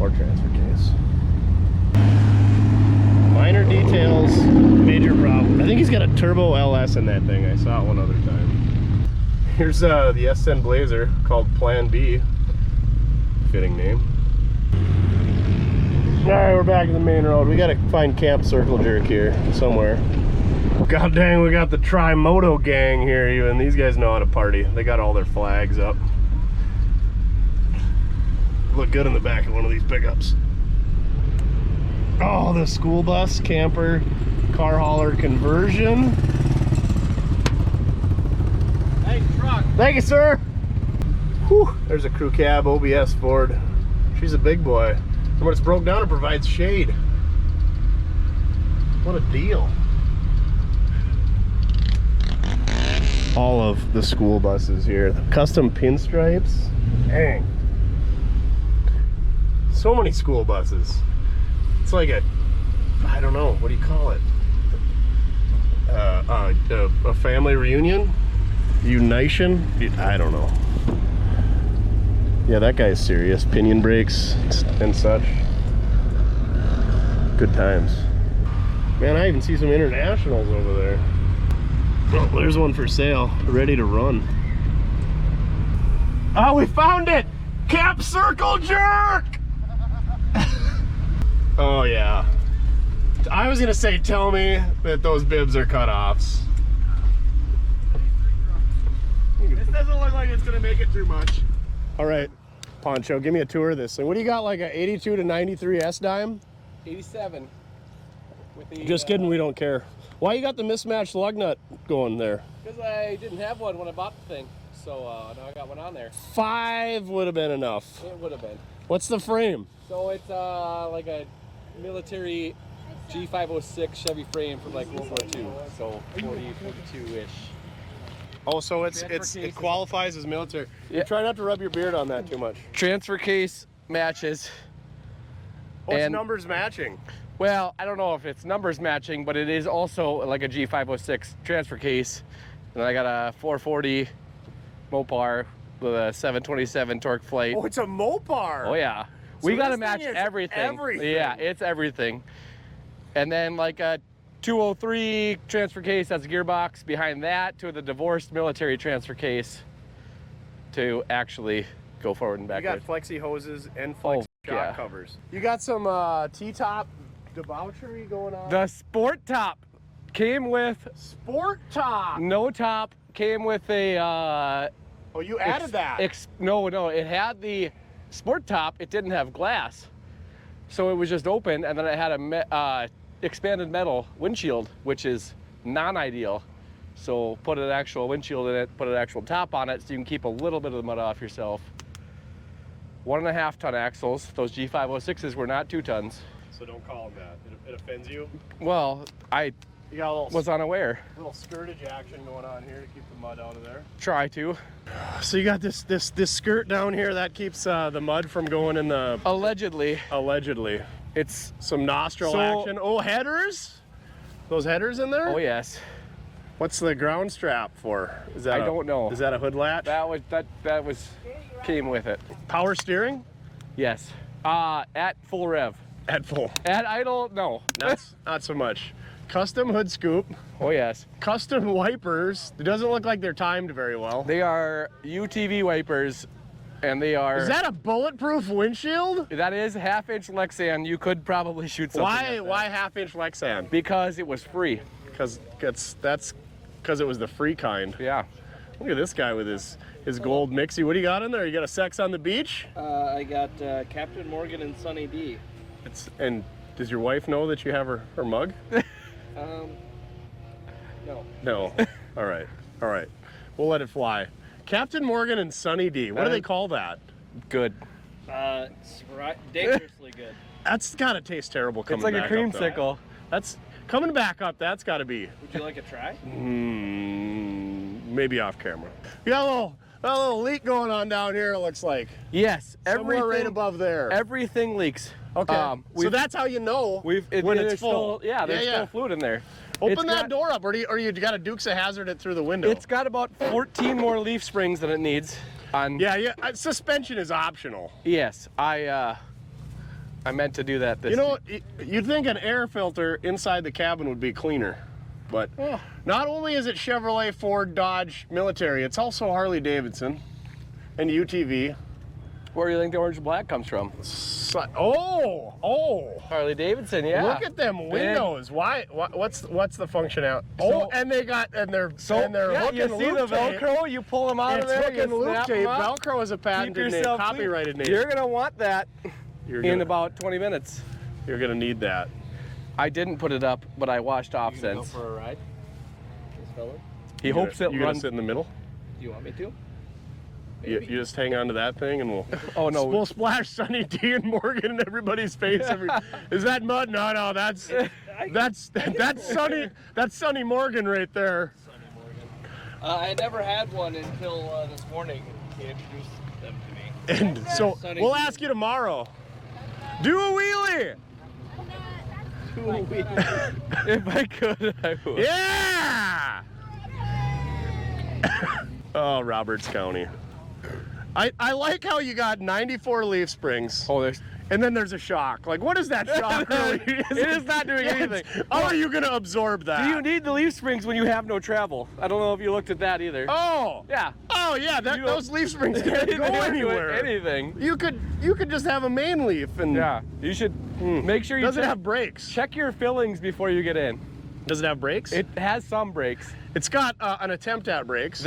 or transfer case. Minor details, major problem. I think he's got a turbo LS in that thing. I saw it one other time. Here's the S10 Blazer called Plan B. Fitting name. Alright, we're back to the main road. We gotta find Camp Circle Jerk here somewhere. God dang, we got the Tri-Moto gang here even. These guys know how to party. They got all their flags up. Look good in the back of one of these pickups. Oh, the school bus, camper, car hauler conversion. Nice truck. Thank you, sir. Whew. There's a crew cab OBS Ford. She's a big boy. And when it's broke down, it provides shade. What a deal. All of the school buses here. The custom pinstripes. Dang. So many school buses. It's like a, I don't know, what do you call it? A family reunion? Unison? I don't know. Yeah, that guy's serious. Pinion brakes and such. Good times. Man, I even see some internationals over there. Oh, there's one for sale, ready to run. Oh, we found it! Camp Circle Jerk! Oh yeah. I was gonna say, tell me that those bibs are cut-offs. This doesn't look like it's gonna make it too much. All right, Poncho, give me a tour of this thing. What do you got, like a 82 to 93 S-Dime? 87. With the, Just kidding, we don't care. Why you got the mismatched lug nut going there? Because I didn't have one when I bought the thing, so now I got one on there. 5 would have been enough. It would have been. What's the frame? So it's like a military G506 Chevy frame from like World War II, so 40, 42-ish. Oh, so it qualifies as military. Yeah. Try not to rub your beard on that too much. Transfer case matches. Oh, it's and numbers matching. Well, I don't know if it's numbers matching, but it is also like a G506 transfer case. And I got a 440 Mopar with a 727 torque flight. Oh, it's a Mopar. Oh yeah. So we got to this match thing is everything. everything. Yeah, it's everything. And then like a 203 transfer case, that's a gearbox. Behind that to the divorced military transfer case to actually go forward and You backward. got flexi hoses and flexi shock covers. You got some T-top debauchery going on. The Sport Top came with Sport Top. no top, came with a Oh, you added that. no, it had the Sport Top. It didn't have glass, so it was just open, and then it had a expanded metal windshield, which is non-ideal So put an actual windshield in it, put an actual top on it so you can keep a little bit of the mud off yourself. 1.5 ton axles. Those G506s were not 2 tons. So don't call them that. It offends you. Well, I You got a little, was unaware. little skirtage action going on here to keep the mud out of there. Try to. So you got this skirt down here that keeps the mud from going in the. Allegedly. Allegedly. It's, Some nostril So- action. Oh, headers? Those headers in there? oh yes. What's the ground strap for? Is that I don't know. Is that a hood latch? That was came with it. Power steering? Yes. At full rev. At full. At idle, no. Not so much. Custom hood scoop. Oh yes. Custom wipers. It doesn't look like they're timed very well. They are UTV wipers, and they are. Is that a bulletproof windshield? That is 1/2-inch Lexan. You could probably shoot something. Why 1/2-inch Lexan? Because it was free. Because that's because it was the free kind. Yeah. Look at this guy with his gold mixie. What do you got in there? You got a Sex on the Beach? I got Captain Morgan and Sunny D. And does your wife know that you have her mug? No. No. All right. We'll let it fly. Captain Morgan and Sunny D. What do they call that? Good. It's dangerously good. That's gotta taste terrible coming It's like a back up, though. creamsicle. That's coming back up. That's gotta be. Would you like a try? Maybe off camera. We got a little leak going on down here. It looks like Yes. somewhere right above there. Everything leaks. Okay. So that's how you know when it's full. Yeah, there's still fluid in there. Open that door up, or you got to Dukes of Hazzard it through the window. It's got about 14 more leaf springs than it needs. Yeah. Suspension is optional. Yes, I meant to do that this. You know, you'd think an air filter inside the cabin would be cleaner, but not only is it Chevrolet, Ford, Dodge, military, it's also Harley Davidson and UTV. Where do you think the orange and black comes from? Oh! Harley Davidson, yeah. Look at them windows. Why? What's the functionality? So- And they're Yeah, hooking you see the loop tape. Velcro? You pull them out It's of there. hooking you loop snap tape. them up, Velcro is a keep patented name, yourself copyrighted clean. name. You're gonna want that You're in gonna- about 20 minutes. You're gonna need that. I didn't put it up, but I washed off Go since. for a ride? This fella? He hopes it You gonna runs. sit in the middle? Do you want me to? You just hang on to that thing and we'll. Oh no. We'll splash Sunny D and Morgan in everybody's face. Is that mud? No, that's Sunny. That's Sunny Morgan right there. Sunny Morgan. I never had one until this morning. He introduced them to me. And so Sunny we'll D. ask you tomorrow. Do a wheelie. If I could, I would. Yeah. Oh, Roberts County. I like how you got 94 leaf springs. Oh, there's. And then there's a shock. Like, what is that shock really? It is not doing anything. How are you going to absorb that? Do you need the leaf springs when you have no travel? I don't know if you looked at that either. Oh! Yeah. Oh, yeah, You- those leaf springs can't They go don't do anywhere. Anything. You could just have a main leaf and Yeah. You should make sure you does it check, have brakes? check your fillings before you get in. Does it have brakes? It has some brakes. It's got an attempt at brakes.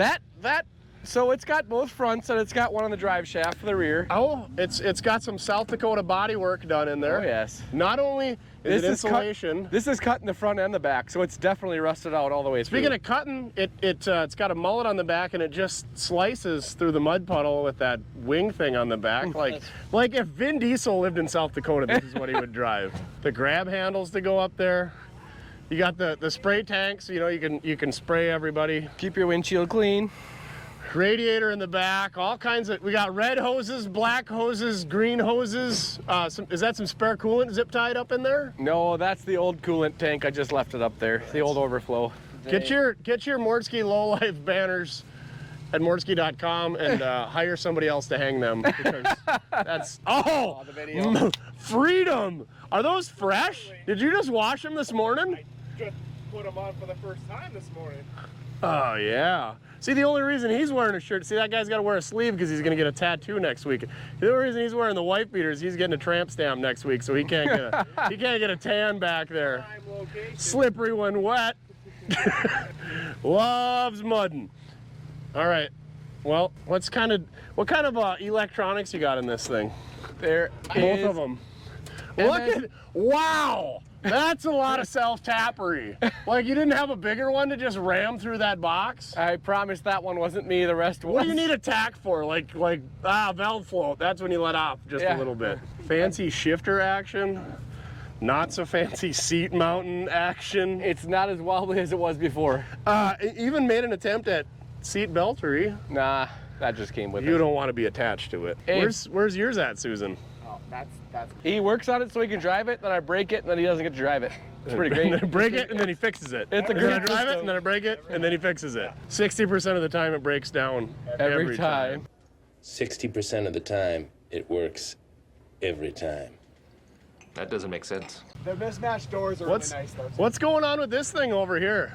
So it's got both fronts and it's got one on the drive shaft for the rear. Oh, it's got some South Dakota body work done in there. Oh yes. Not only is it insulation. This is cut in the front and the back, so it's definitely rusted out all the way through. Speaking of cutting, it's got a mullet on the back and it just slices through the mud puddle with that wing thing on the back. like if Vin Diesel lived in South Dakota, this is what he would drive. The grab handles to go up there. You got the spray tank, so you can spray everybody. Keep your windshield clean. Radiator in the back, all kinds of. We got red hoses, black hoses, green hoses. Is that some spare coolant zip tied up in there? No, that's the old coolant tank. I just left it up there. The old overflow. Get your Mortske low life banners at mortske.com and hire somebody else to hang them because that's the video. Freedom. Are those fresh? Did you just wash them this morning? Just put them on for the first time this morning. Oh yeah. See, the only reason he's wearing a shirt, see, that guy's got to wear a sleeve because he's going to get a tattoo next week. The only reason he's wearing the white beaters, he's getting a tramp stamp next week, so he can't get a tan back there. Slippery when wet. Loves mudding. All right. Well, what kind of electronics you got in this thing? There Both of them. Look at, wow! That's a lot of self-tappery. Like, you didn't have a bigger one to just ram through that box? I promise that one wasn't me, the rest was. What do you need a tack for? Like valve float. That's when you let off just a little bit. Fancy shifter action. Not so fancy seat mounting action. It's not as wobbly as it was before. Even made an attempt at seat beltery. Nah, that just came with it. You don't want to be attached to it. Hey. Where's yours at, Susan? Oh, that's. He works on it so he can drive it, then I break it, and then he doesn't get to drive it. It's pretty great. I break it and then he fixes it. It's a and then I great drive it system. and then I break it and then he fixes it. 60% of the time it breaks down Every time. 60% of the time, it works every time. That doesn't make sense. The mismatched doors are What's really nice though. Too. what's going on with this thing over here?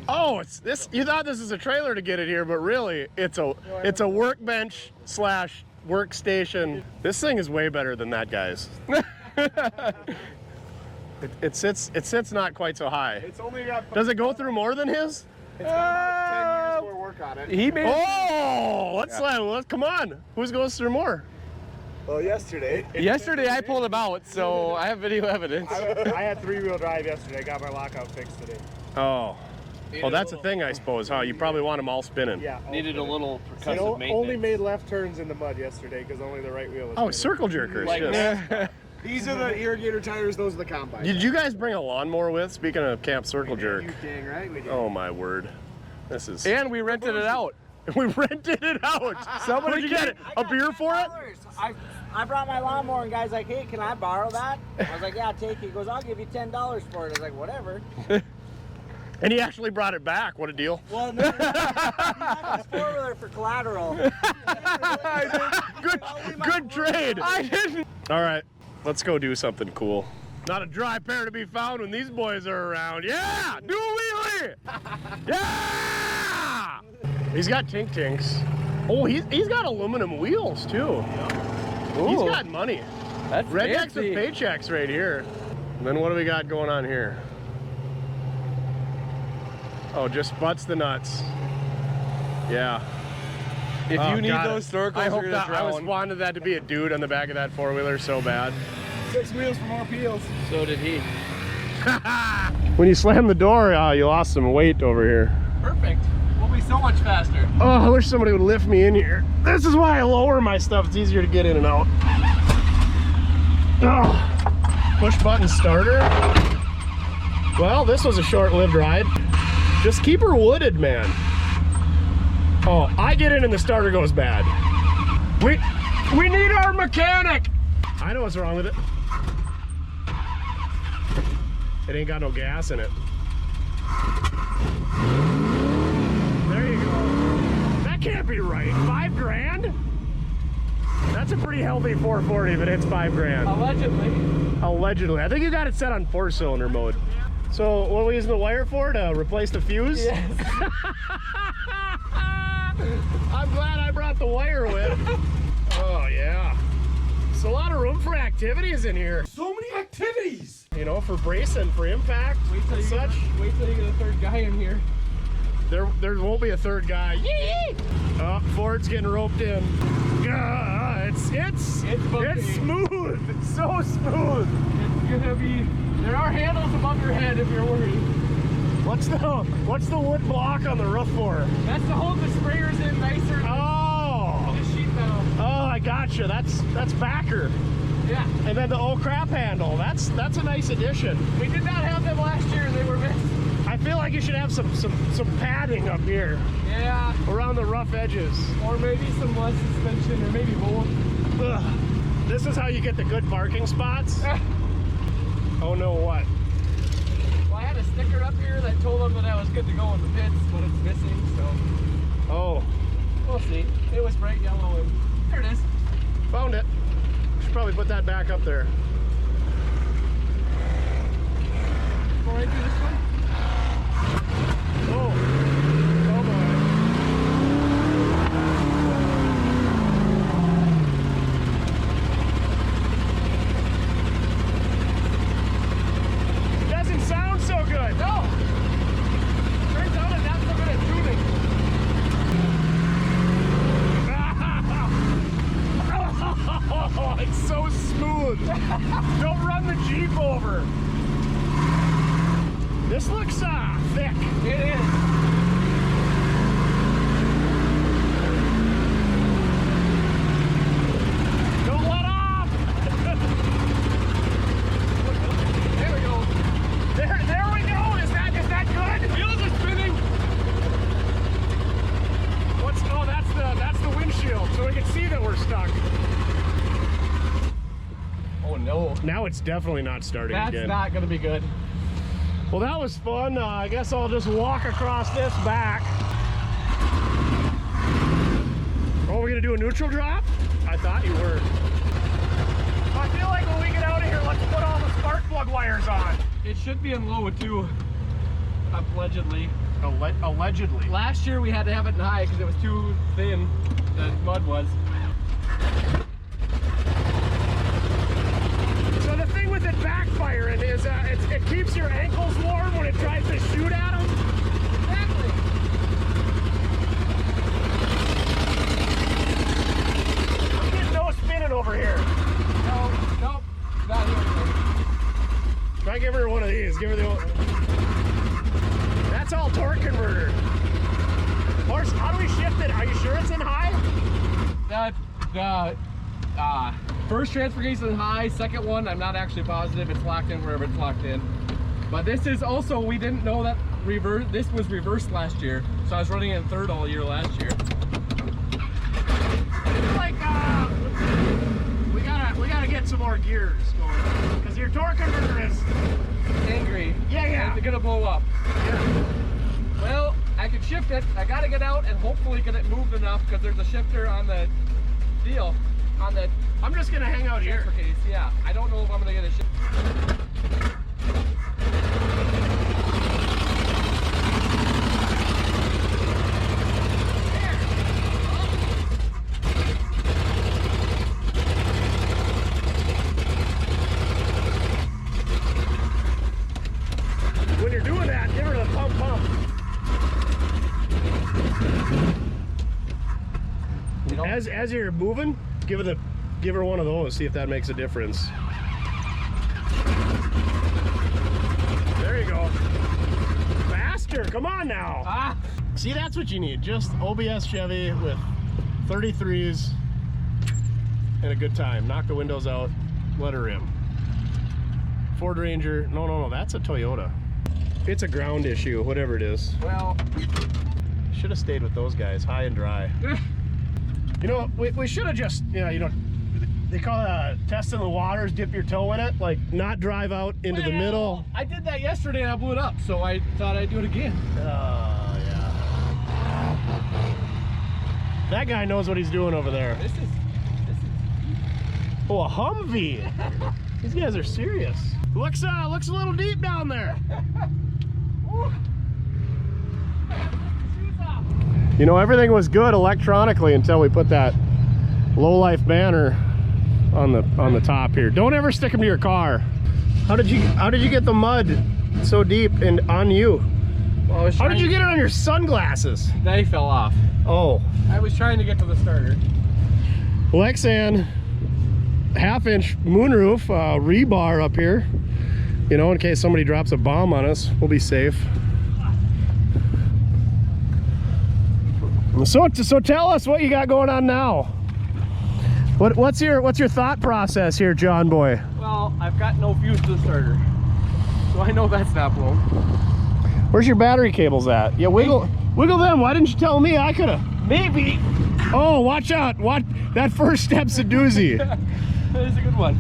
Oh, it's this. You thought this is a trailer to get it here, but really it's a workbench slash workstation. This thing is way better than that guy's. It sits not quite so high. It's only got. Does it go through more than his? It's got 10 years more work on it. He made Oh, let's come on. Who goes through more? Well, yesterday. Yesterday I pulled him out, so I have video evidence. I had 3-wheel drive yesterday. I got my lockout fixed today. Oh. Well, that's a thing, I suppose, huh? You probably want them all spinning. Yeah. Needed a little It percussive maintenance. only made left turns in the mud yesterday because only the right wheel was. Oh, spinning. circle jerkers. Like yes. These are the irrigator tires. Those are the combine. Did you guys bring a lawnmower with? Speaking of Camp Circle Jerk. You dang right we did. Oh my word. This is. And we rented it out. We rented it out. Somebody get it? A beer for it? I brought my lawnmower and guy's like, hey, can I borrow that? I was like, yeah, take it. He goes, I'll give you $10 for it. I was like, whatever. And he actually brought it back. What a deal. Well, no, he's not a four-wheeler for collateral. Good trade. I didn't. All right, let's go do something cool. Not a dry pair to be found when these boys are around. Yeah, do a wheelie. Yeah. He's got tink tinks. Oh, he's got aluminum wheels too. He's Ooh. got money. That's Rednecks fancy. with paychecks right here. And then what do we got going on here? Oh, just butts the nuts. Yeah. If Oh, you need got those it. snorkels, I hope you're gonna that I was drown. wanted that to be a dude on the back of that four-wheeler so bad. 6 wheels for more peels. So did he. When you slam the door, you lost some weight over here. Perfect. We'll be so much faster. Oh, I wish somebody would lift me in here. This is why I lower my stuff. It's easier to get in and out. Oh, push button starter. Well, this was a short-lived ride. Just keep her wooded, man. Oh, I get in and the starter goes bad. We need our mechanic. I know what's wrong with it. It ain't got no gas in it. There you go. That can't be right. 5 grand? That's a pretty healthy 440 if it hits 5 grand. Allegedly. Allegedly. I think you got it set on 4-cylinder mode. So what are we using the wire for? To replace the fuse? Yes. I'm glad I brought the wire with. Oh yeah. There's a lot of room for activities in here. So many activities! You know, for bracing, for impact and such. Wait till you get a third guy in here. There won't be a third guy. Yee! Oh, Ford's getting roped in. It's bumpy. smooth. It's so smooth. It's gonna be. There are handles above your head if you're worried. What's the wood block on the roof for? That's to hold the sprayers in nicer. Oh. The sheet metal. Oh, I gotcha. That's backer. Yeah. And then the oh crap handle. That's a nice addition. We did not have them last year. They were missed. I feel like you should have some padding up here Yeah. around the rough edges. Or maybe some less suspension, or maybe both. Ugh. This is how you get the good parking spots. Oh no, what? Well, I had a sticker up here that told them that I was good to go in the pits, but it's missing, so Oh, we'll see. It was bright yellow, and there it is. found it. Should probably put that back up there. Go right through this one. Oh, oh boy. Doesn't sound so good. No! Turns out I'm not so good at tuning. Oh, it's so smooth. Don't run the Jeep over. This looks thick. It is. Don't let off. There we go. There we go. Is that good? Wheels are spinning. That's the windshield, so we can see that we're stuck. Oh no. Now it's definitely not starting That's again. not gonna be good. Well, that was fun. I guess I'll just walk across this back. Oh, we're gonna do a neutral drop? I thought you were. I feel like when we get out of here, let's put all the spark plug wires on. It should be in low too, allegedly. Allegedly. Last year we had to have it in high because it was too thin, the mud was. So the thing with it backfiring is it keeps your ankles warm when it tries to shoot at them. Exactly. I'm getting no spinning over here. Nope, not here. Try give her one of these. Give her the old. That's all torque converter. Horse, how do we shift it? Are you sure it's in high? The first transfer case is in high, second one I'm not actually positive, it's locked in wherever it's locked in. But this is also, we didn't know that this was reversed last year, so I was running in third all year last year. It's like we gotta get some more gears going because your torque converter is Angry. yeah. It's gonna blow up. Yeah. Well, I can shift it. I gotta get out and hopefully get it moved enough because there's a shifter on the deal. On the I'm just gonna hang out here. transfer case, yeah. I don't know if I'm gonna get a shifter. When you're doing that, give her the pump. You know? As you're moving, give her one of those. See if that makes a difference. There you go. Faster. Come on now. Ah! See, that's what you need. Just OBS Chevy with 33s and a good time. Knock the windows out. Let her in. Ford Ranger. No. That's a Toyota. It's a ground issue, whatever it is. Well, Should have stayed with those guys, high and dry. You know, we should have just, they call it testing the waters, dip your toe in it, like not drive out into the middle. I did that yesterday and I blew it up, so I thought I'd do it again. Oh, yeah. That guy knows what he's doing over there. This is Oh, a Humvee. These guys are serious. Looks a little deep down there. You know, everything was good electronically until we put that low-life banner on the top here. Don't ever stick them to your car. How did you get the mud so deep and on you? Well, How did you get it on your sunglasses? They fell off. Oh. I was trying to get to the starter. Lexan, half-inch moonroof, rebar up here. You know, in case somebody drops a bomb on us, we'll be safe. So tell us what you got going on now. What's your thought process here, John boy? Well, I've got no fuse to the starter, so I know that's not blown. Where's your battery cables at? Yeah, wiggle them. Why didn't you tell me? I could have. Maybe. Oh, watch out! That first step's a doozy. That is a good one.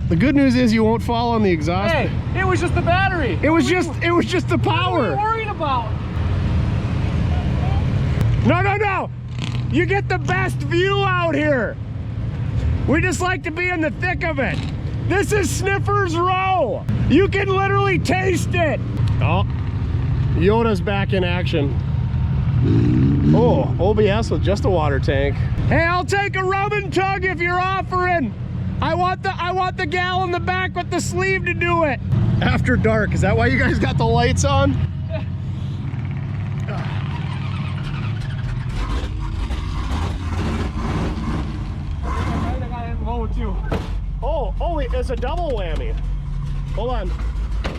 The good news is you won't fall on the exhaust. Hey, it was just the battery. It was just the power. What are you worried about? No! You get the best view out here. We just like to be in the thick of it. This is Sniffer's Row. You can literally taste it. Oh, Yoda's back in action. Oh, OBS with just a water tank. Hey, I'll take a rub and tug if you're offering. I want the gal in the back with the sleeve to do it. After dark, is that why you guys got the lights on? Too. Oh, it's a double whammy. Hold on.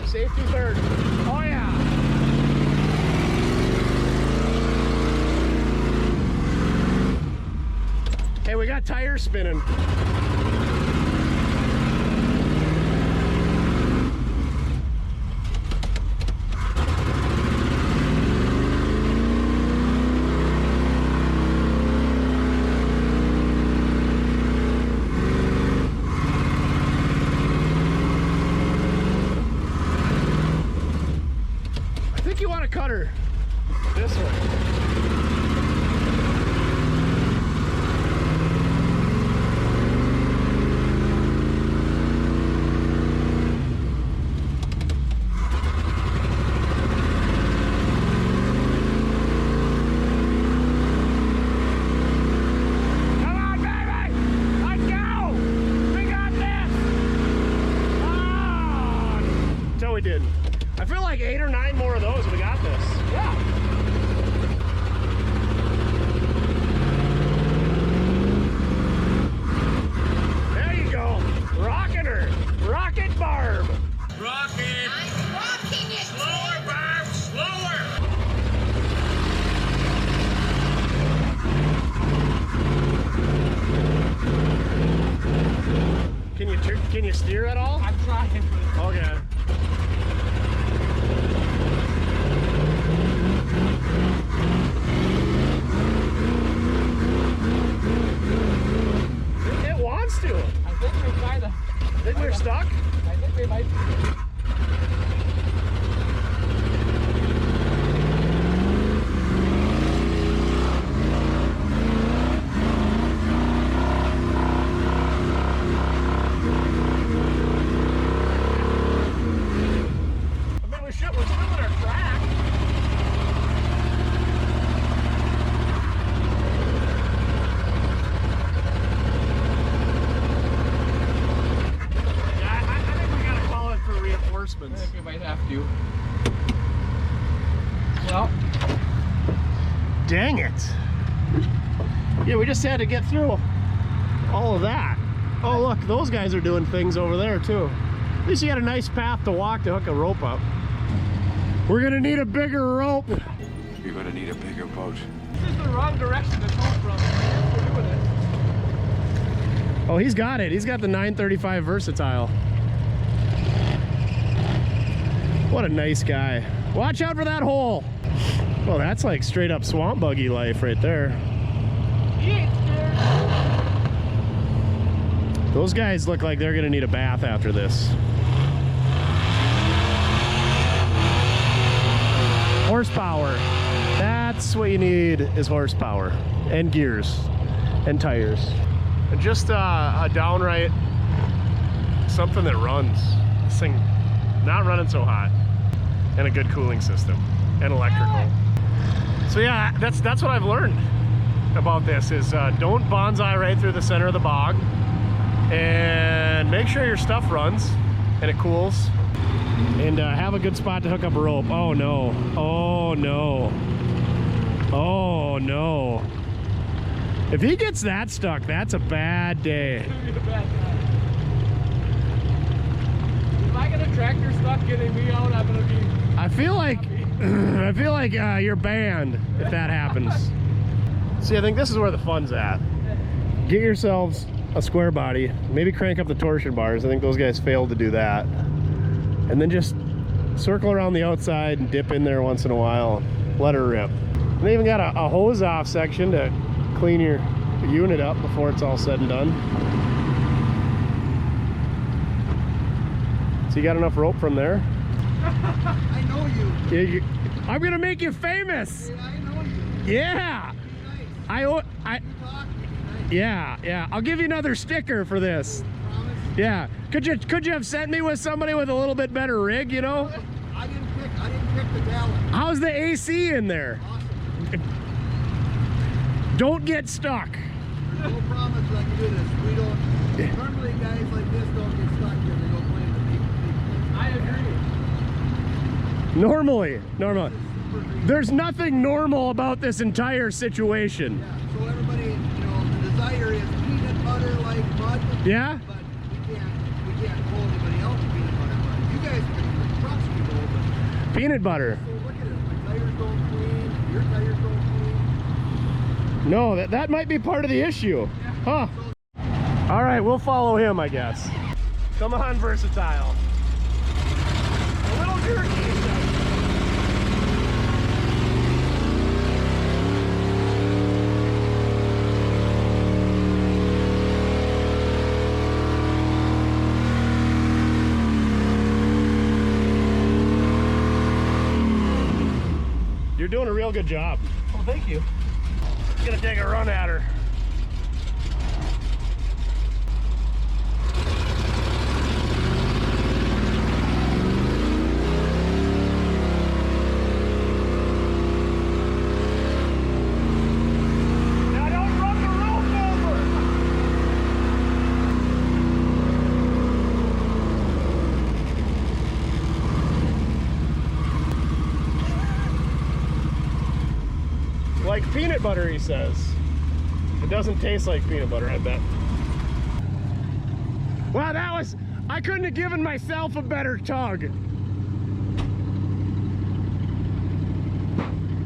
Safety third. Oh yeah. Hey, we got tires spinning. I think you want to cut her this way. Did. I feel like 8 or 9 more of those, we got this. Yeah. There you go. Rocking her. Rocket Barb. Rocket! I'm rocking it! Slower, Barb, slower! Can you steer at all? I'm trying. Okay. It wants to. I think we're kind of. Think we're stuck? I think we might be. We're still in our track. Yeah, I think we gotta call it for I reinforcements. think we might have to. Well, Dang it. Yeah, we just had to get through all of that. Oh, look, those guys are doing things over there too. At least you got a nice path to walk to hook a rope up. We're gonna need a bigger rope. You're gonna need a bigger boat. this is the wrong direction to go from. We're doing it. Oh, he's got it. He's got the 935 Versatile. What a nice guy. Watch out for that hole. Well, that's like straight up swamp buggy life right there. He ain't scared. Those guys look like they're gonna need a bath after this. Horsepower. That's what you need, is horsepower and gears and tires. And just a downright something that runs. This thing not running so hot, and a good cooling system and electrical. So yeah, that's what I've learned about this is don't bonsai right through the center of the bog, and make sure your stuff runs and it cools, and have a good spot to hook up a rope. Oh no, oh no, oh no. If he gets that stuck, that's a bad day. It's gonna be a bad time. If I get a tractor stuck getting me out, I'm gonna be. I feel like you're banned if that happens. See, I think this is where the fun's at. Get yourselves a square body, maybe crank up the torsion bars. I think those guys failed to do that. And then just circle around the outside and dip in there once in a while. Let her rip. And they even got a hose off section to clean your unit up before it's all said and done. So you got enough rope from there? I know you. Yeah, I'm gonna make you famous. I know you. Yeah. Nice. Yeah. I'll give you another sticker for this. Promise. Yeah. Could you have sent me with somebody with a little bit better rig, you know? I didn't pick the gallon. How's the AC in there? Awesome. Don't get stuck. There's no promise I can do this. We don't. Normally guys like this don't get stuck here. They go play in the big. I agree. Normally. There's nothing normal about this entire situation. Yeah. So everybody, the desire is peanut butter like mud. Yeah? But we can't pull anybody else peanut butter. You guys can trust people, but Peanut butter. so look at it. My tires don't clean. Your tires don't clean. No, that might be part of the issue. Yeah. Huh. All right, we'll follow him, I guess. Come on, Versatile. A little jerky. You're doing a real good job. Well, thank you. I'm gonna take a run at her. Now don't run the rope over. Like peanut butter, he says. It doesn't taste like peanut butter, I bet. Wow, that was... I couldn't have given myself a better tug. Did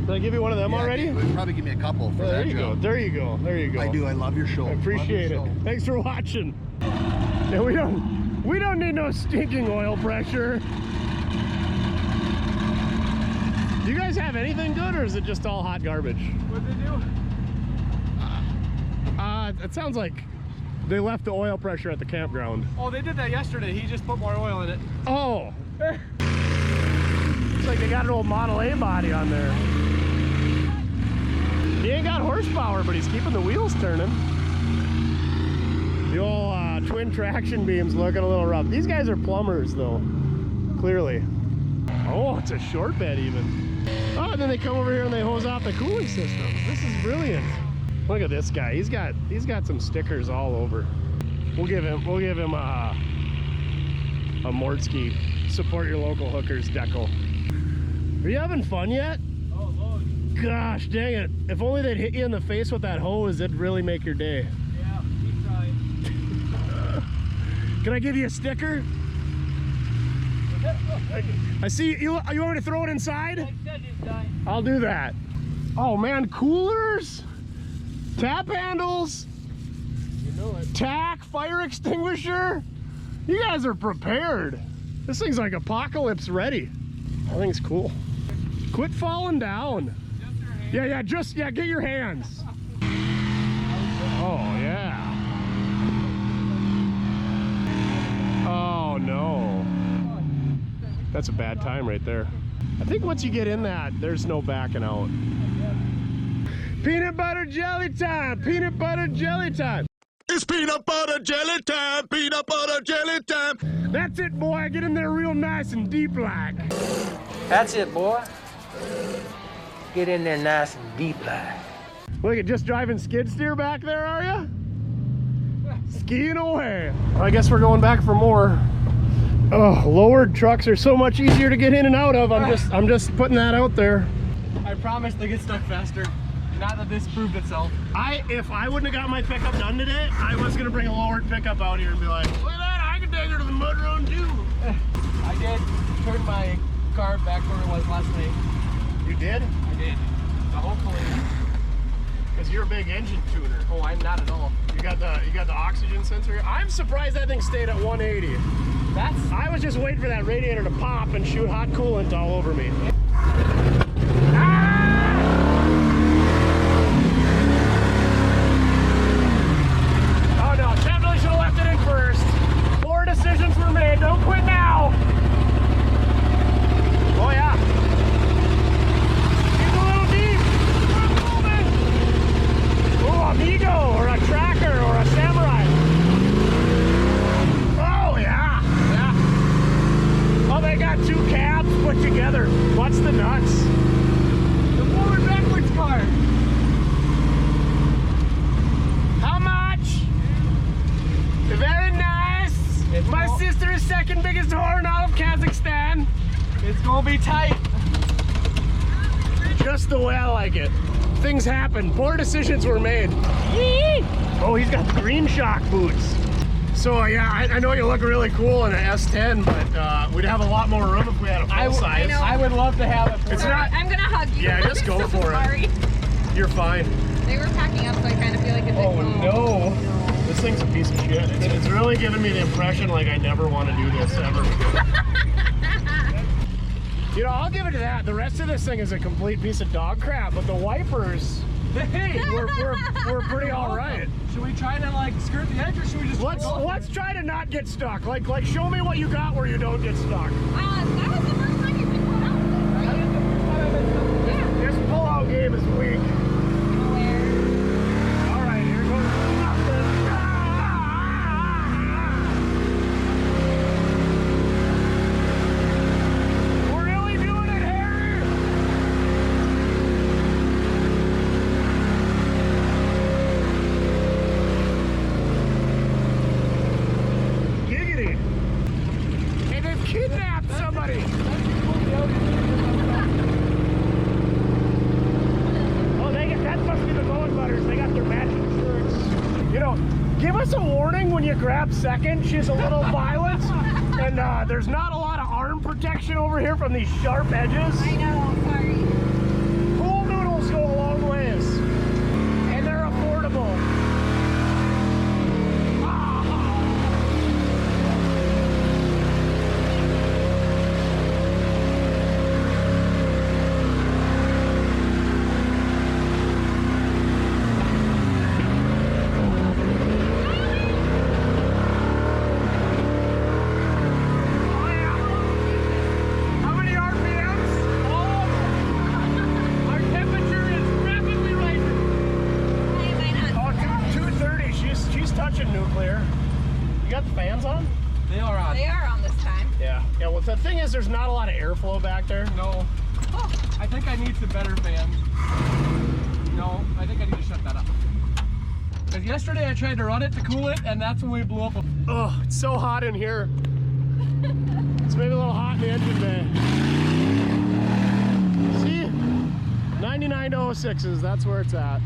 I give you one of them already? Probably give me a couple for There that you go, job. there you go, there you go. I do, I love your show. I appreciate it. Thanks for watching. Yeah, we don't need no stinking oil pressure. Do you guys have anything good, or is it just all hot garbage? What'd they do? It sounds like they left the oil pressure at the campground. Oh, they did that yesterday. He just put more oil in it. Oh! Looks like they got an old Model A body on there. He ain't got horsepower, but he's keeping the wheels turning. The old twin traction beam's looking a little rough. These guys are plumbers, though. Clearly. Oh, it's a short bed even. Oh, and then they come over here and they hose off the cooling system. This is brilliant. Look at this guy. He's got some stickers all over. We'll give him a Mortske support your local hookers decal. Are you having fun yet? Oh, Lord. Gosh dang it. If only they'd hit you in the face with that hose, it'd really make your day. Yeah, keep trying. Can I give you a sticker? I see you want me to throw it inside? I'll do that. Oh man, coolers, tap handles, You know it. tack, fire extinguisher. You guys are prepared. This thing's like apocalypse ready. I think it's cool. Quit falling down. Yeah, get your hands. Oh yeah. Oh no. That's a bad time right there. I think once you get in that, there's no backing out. Peanut butter jelly time! Peanut butter jelly time! It's peanut butter jelly time, peanut butter jelly time. That's it, boy. Get in there real nice and deep like. That's it, boy. Get in there nice and deep like. Look at just driving skid steer back there, are you? Skiing away. Well, I guess we're going back for more. Oh, lowered trucks are so much easier to get in and out of. I'm just putting that out there. I promise they get stuck faster. Not that this proved itself. If I wouldn't have got my pickup done today, I was gonna bring a lowered pickup out here and be like, look at that, I can take her to the mud run too. I did turn my car back where it was last night. You did? I did. So hopefully. Because you're a big engine tuner. Oh, I'm not at all. You got the oxygen sensor. I'm surprised that thing stayed at 180. I was just waiting for that radiator to pop and shoot hot coolant all over me. Oh no, definitely should have left it in first. 4 decisions were made. Don't quit now. Oh yeah. It's a little deep. Oh, amigo, or a tracker, or a samurai. Oh yeah. Oh, they got 2 cabs put together. What's the nuts? The forward backwards car. How much? Very nice. My sister is second biggest whore in all of Kazakhstan. It's gonna be tight. Just the way I like it. Things happen. Poor decisions were made. Oh, he's got green shock boots. So yeah, I know you look really cool in an S10, but we'd have a lot more room if we had a full size. I would love to have it. It's not. I'm gonna hug you. Yeah, just go for it. Sorry. You're fine. They were packing up, so I kind of feel like a dick. Oh no. piece of shit. It's really giving me the impression like I never want to do this ever. You know, I'll give it to that. The rest of this thing is a complete piece of dog crap, but the wipers, hey, we're pretty all right. Should we try to like skirt the edge, or should we just? Let's try to not get stuck. Like show me what you got where you don't get stuck. That was the first time you've been pulled out. That is the first time I've been stuck. Yeah. This pull-out game is weak. All right, here goes nothing. We're really doing it, Harry. Giggity. Hey, they've kidnapped somebody. That must be the Boggin butters. They got their matching shirts. You know, give us a warning when you grab second. She's a little violent, and there's not a lot of arm protection over here from these sharp edges. I know, sorry. Pool noodles go a long ways, and they're affordable. The thing is, there's not a lot of airflow back there. No. Oh, I think I need some better fans. No, I think I need to shut that up. Because yesterday I tried to run it to cool it, and that's when we blew up. Oh, it's so hot in here. It's maybe a little hot in the engine bay. See? 99 to 06s, that's where it's at.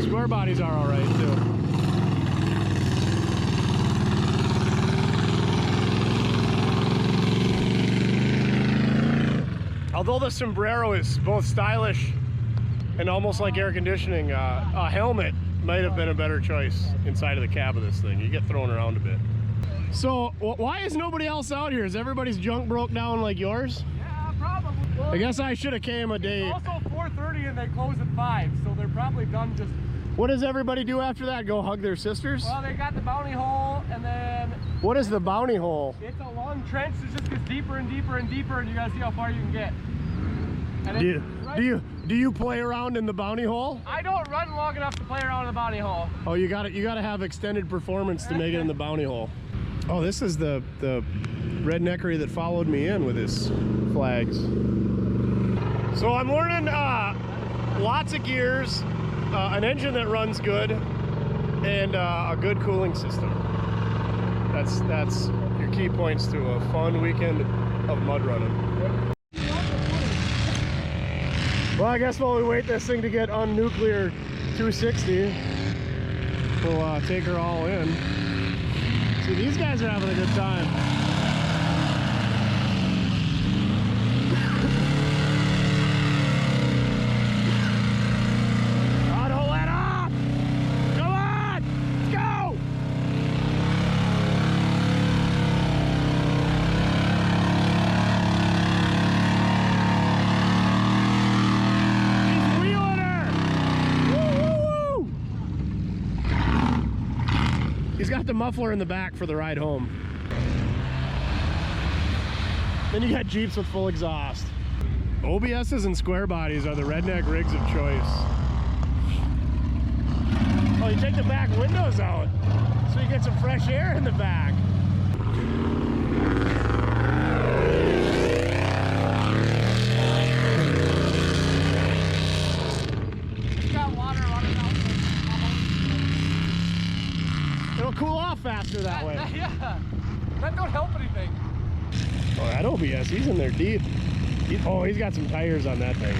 Square bodies are all right, too. Although the sombrero is both stylish and almost like air conditioning, a helmet might have been a better choice inside of the cab of this thing. You get thrown around a bit. So why is nobody else out here? Is everybody's junk broke down like yours? Yeah, probably. Well, I guess I should have came a day. It's also 4:30 and they close at 5, so they're probably done just... What does everybody do after that? Go hug their sisters? Well, they got the bounty hole, and then... What is the bounty hole? It's a long trench that just gets deeper and deeper and deeper, and you gotta see how far you can get. Do you play around in the bounty hole? I don't run long enough to play around in the bounty hole. Oh, you got to have extended performance to make it in the bounty hole. Oh, this is the redneckery that followed me in with his flags. So I'm learning lots of gears, an engine that runs good, and a good cooling system. That's your key points to a fun weekend of mud running. Well, I guess while we wait this thing to get unnuclear 260, we'll take her all in. See, these guys are having a good time. Oh, don't let up! Come on! Let's go! He's got the muffler in the back for the ride home. Then you got Jeeps with full exhaust. OBSs and square bodies are the redneck rigs of choice. Oh, you take the back windows out so you get some fresh air in the back. It'll cool off faster that way. Yeah, that don't help anything. Oh, that OBS, he's in there deep. He's got some tires on that thing.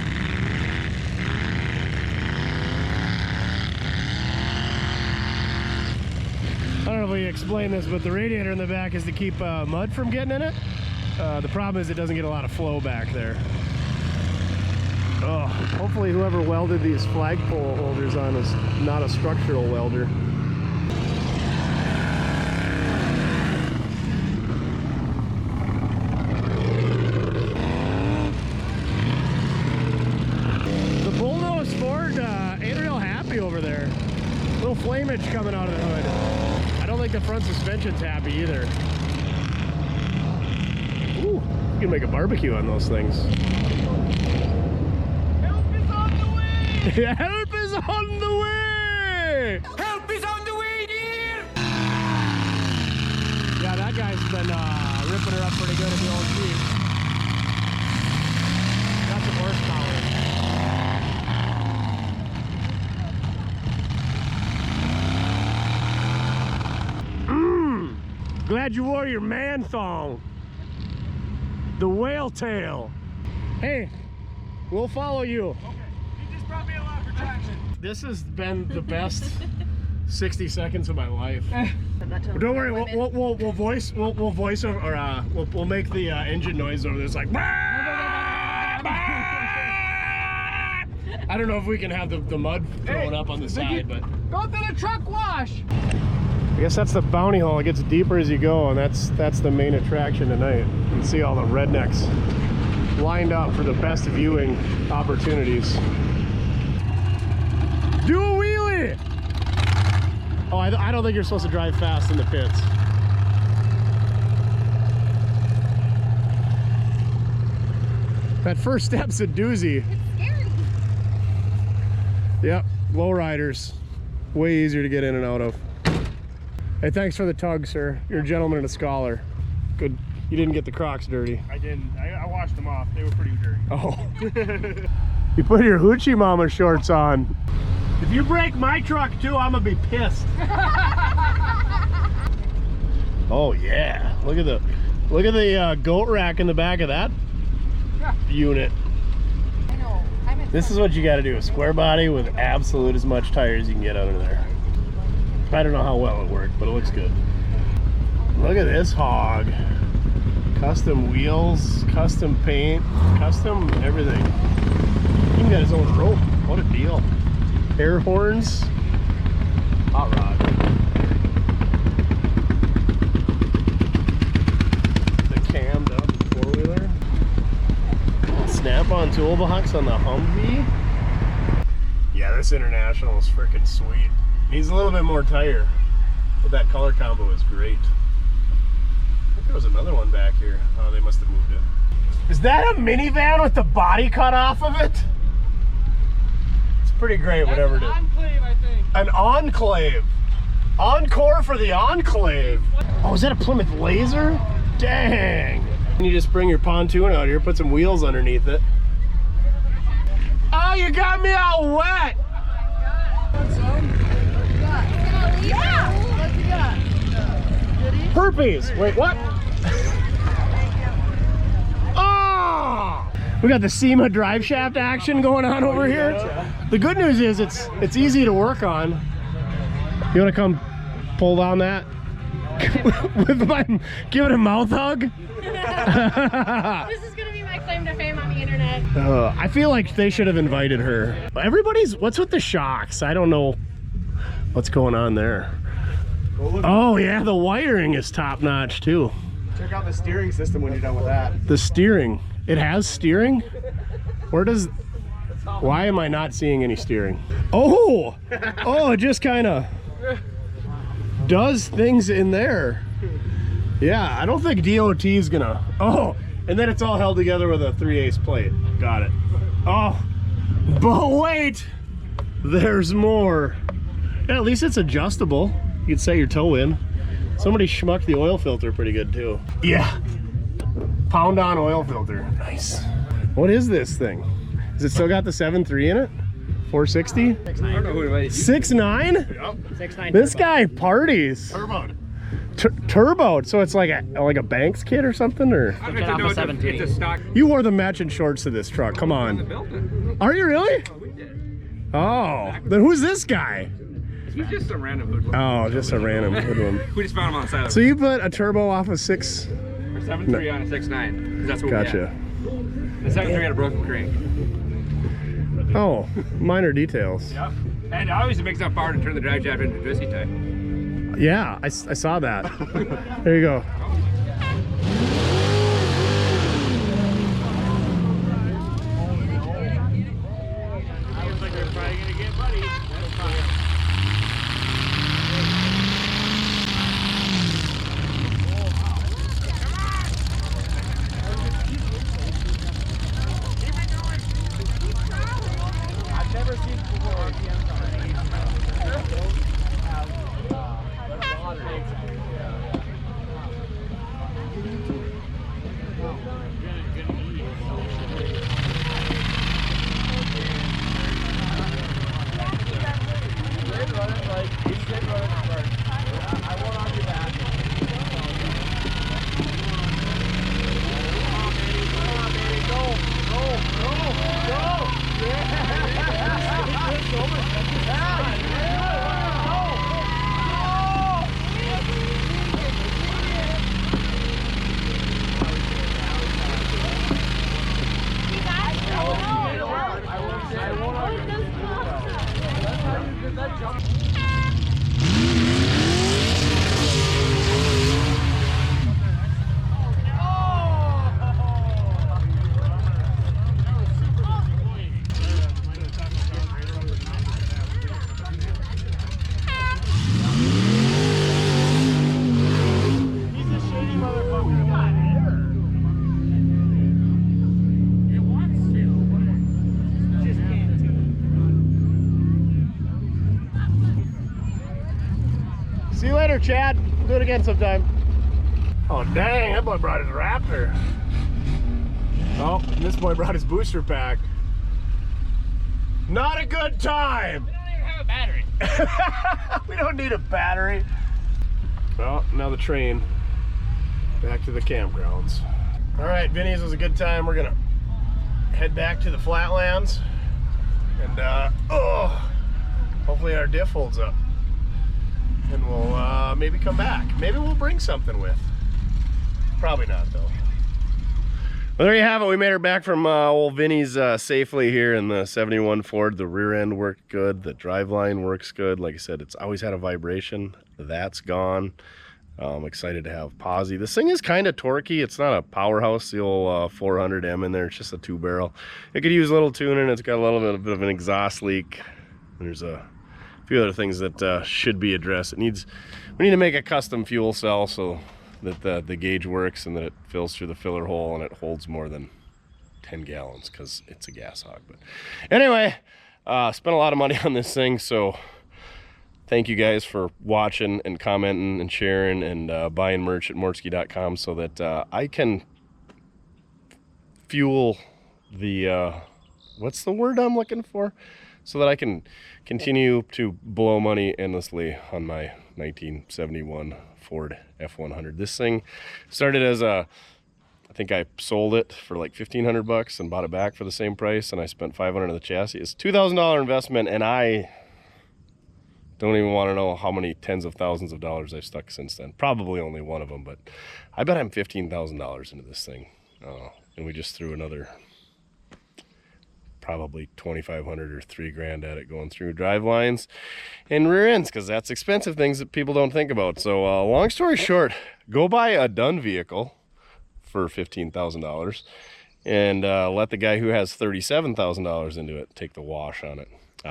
I don't know if we explained this, but the radiator in the back is to keep mud from getting in it. The problem is it doesn't get a lot of flow back there. Oh, hopefully whoever welded these flagpole holders on is not a structural welder. The Bullnose Ford ain't real happy over there. Little flamage coming out of the hood. I don't think the front suspension's happy either. Ooh, you can make a barbecue on those things. Help is on the way! Help is on the way! Help is on the way, dear! Yeah, that guy's been ripping her up pretty good in the old Jeep. Got some horsepower. Glad you wore your man thong. The whale tail. Hey, we'll follow you. Okay, you just brought me a lot of protection. This has been the best 60 seconds of my life. Don't worry, we'll voice over, or we'll make the engine noise over this, like. I don't know if we can have the mud thrown up on the side, but Go through the truck wash! I guess that's the bounty hole. It gets deeper as you go, and that's the main attraction tonight. You can see all the rednecks lined up for the best viewing opportunities. Do a wheelie! Oh, I don't think you're supposed to drive fast in the pits. That first step's a doozy. It's scary. Yep, lowriders. Way easier to get in and out of. Hey, thanks for the tug, sir. You're a gentleman and a scholar. Good. You didn't get the Crocs dirty. I didn't. I washed them off. They were pretty dirty. Oh. You put your Hoochie Mama shorts on. If you break my truck too, I'm gonna be pissed. Oh yeah. Look at the goat rack in the back of that unit. I know. This is what you gotta do. A square body with absolute as much tire as you can get under there. I don't know how well it worked, but it looks good. Look at this hog. Custom wheels, custom paint, custom everything. He even got his own rope. What a deal. Air horns. Hot rod. The cammed up four-wheeler. Snap-on toolbox on the Humvee. Yeah, this International is freaking sweet. Needs a little bit more tire, but that color combo is great. I think there was another one back here. Oh, they must have moved it. Is that a minivan with the body cut off of it? It's pretty great, whatever it is. Enclave, I think. An enclave. Encore for the enclave. Oh, is that a Plymouth Laser? Dang. You just bring your pontoon out here, put some wheels underneath it. Oh, you got me all wet. Yeah. What you got? Herpes. Wait, what? Oh! We got the SEMA Driveshaft action going on over here. The good news is it's easy to work on. You want to come pull down that? Give it a mouth hug? This is gonna be my claim to fame on the internet. I feel like they should have invited her. What's with the shocks? I don't know what's going on there. Oh yeah, the wiring is top notch too. Check out the steering system when you're done with that. The steering. It has steering? Why am I not seeing any steering? Oh! Oh, it just kind of does things in there. Yeah, I don't think DOT is gonna. Oh, and then it's all held together with a 3/8 plate. Got it. Oh, but wait, there's more. Yeah, at least it's adjustable. You can set your toe in. Somebody schmucked the oil filter pretty good too. Yeah, pound on oil filter. Nice. What is this thing? Has it still got the 7.3 in it? 460? 6.9. I don't know who invited you. 6.9? Yep. 6.9. This guy parties. Turboed. Turboed, so it's like a Banks kit or something, or? I don't know, it's a stock. You wore the matching shorts to this truck. Come on. Are you really? Oh, then who's this guy? He's just a random hoodlum. Oh, just a random hoodlum. We just found him on the side of So you put a turbo off of 6? Or 7.3 on a 6.9. That's what Gotcha. we had. The 7.3 had a broken crank. Oh, minor details. Yep. And always it makes up power to turn the drive shaft into twisty tie. Yeah, I saw that. There you go. Looks like we're probably gonna get buddy. That's fine. I've never seen before. See you later, Chad. We'll do it again sometime. Oh, dang, that boy brought his Raptor. Oh, and this boy brought his booster pack. Not a good time. We don't even have a battery. We don't need a battery. Well, now the train. Back to the campgrounds. All right, Vinnie's was a good time. We're gonna head back to the flatlands. And, hopefully our diff holds up. And we'll maybe come back. Maybe we'll bring something with. Probably not, though. Well, there you have it. We made her back from old Vinnie's safely here in the 71 Ford. The rear end worked good. The driveline works good. Like I said, it's always had a vibration. That's gone. I'm excited to have posi. This thing is kind of torquey. It's not a powerhouse, the old 400M in there. It's just a 2-barrel. It could use a little tuning. It's got a little bit of an exhaust leak. There's a few other things that should be addressed. We need to make a custom fuel cell so that the gauge works and that it fills through the filler hole and it holds more than 10 gallons because it's a gas hog. But anyway, spent a lot of money on this thing, so thank you guys for watching and commenting and sharing and buying merch at mortske.com so that I can fuel the what's the word I'm looking for? So that I can continue to blow money endlessly on my 1971 Ford F100. This thing started as I think I sold it for like $1,500 and bought it back for the same price, and I spent $500 on the chassis. It's a $2,000 investment, and I don't even want to know how many tens of thousands of dollars I've stuck since then. Probably only one of them, but I bet I'm $15,000 into this thing. And we just threw another probably $2,500 or $3,000 at it going through drive lines and rear ends, because that's expensive things that people don't think about. So long story short, go buy a done vehicle for $15,000 and let the guy who has $37,000 into it take the wash on it.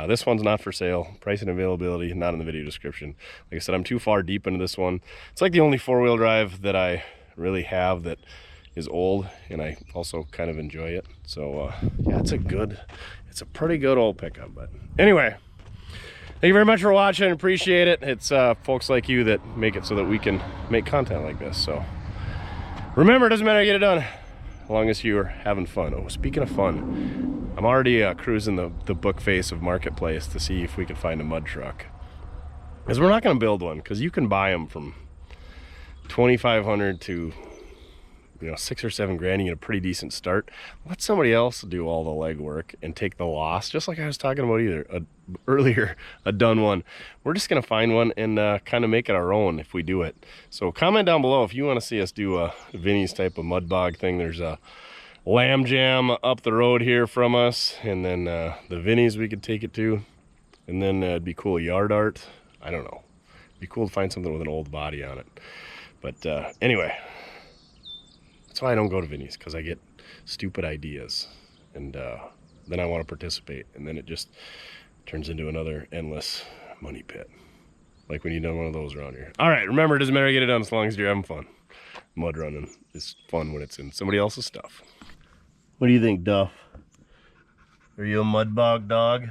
This one's not for sale. Price and availability not in the video description. Like I said, I'm too far deep into this one. It's like the only four-wheel drive that I really have that is old, and I also kind of enjoy it. So yeah, it's a pretty good old pickup. But anyway, thank you very much for watching. Appreciate it. It's folks like you that make it so that we can make content like this. So remember, it doesn't matter how you get it done, as long as you're having fun. Oh, speaking of fun, I'm already cruising the book face of Marketplace to see if we can find a mud truck, because we're not going to build one, because you can buy them from $2,500 to $6 or $7 grand. You get a pretty decent start. Let somebody else do all the legwork and take the loss, just like I was talking about earlier, a done one. We're just gonna find one and kind of make it our own if we do it. So comment down below if you want to see us do a Vinnie's type of mud bog thing. There's Lamb Jam up the road here from us, and then the Vinnies we could take it to, and then it'd be cool yard art. I don't know. It'd be cool to find something with an old body on it. But anyway, that's why I don't go to Vinnie's, because I get stupid ideas, and then I want to participate, and then it just turns into another endless money pit. Like when you've done one of those around here. All right, remember, it doesn't matter, get it done as long as you're having fun. Mud running is fun when it's in somebody else's stuff. What do you think, Duff? Are you a mud bog dog?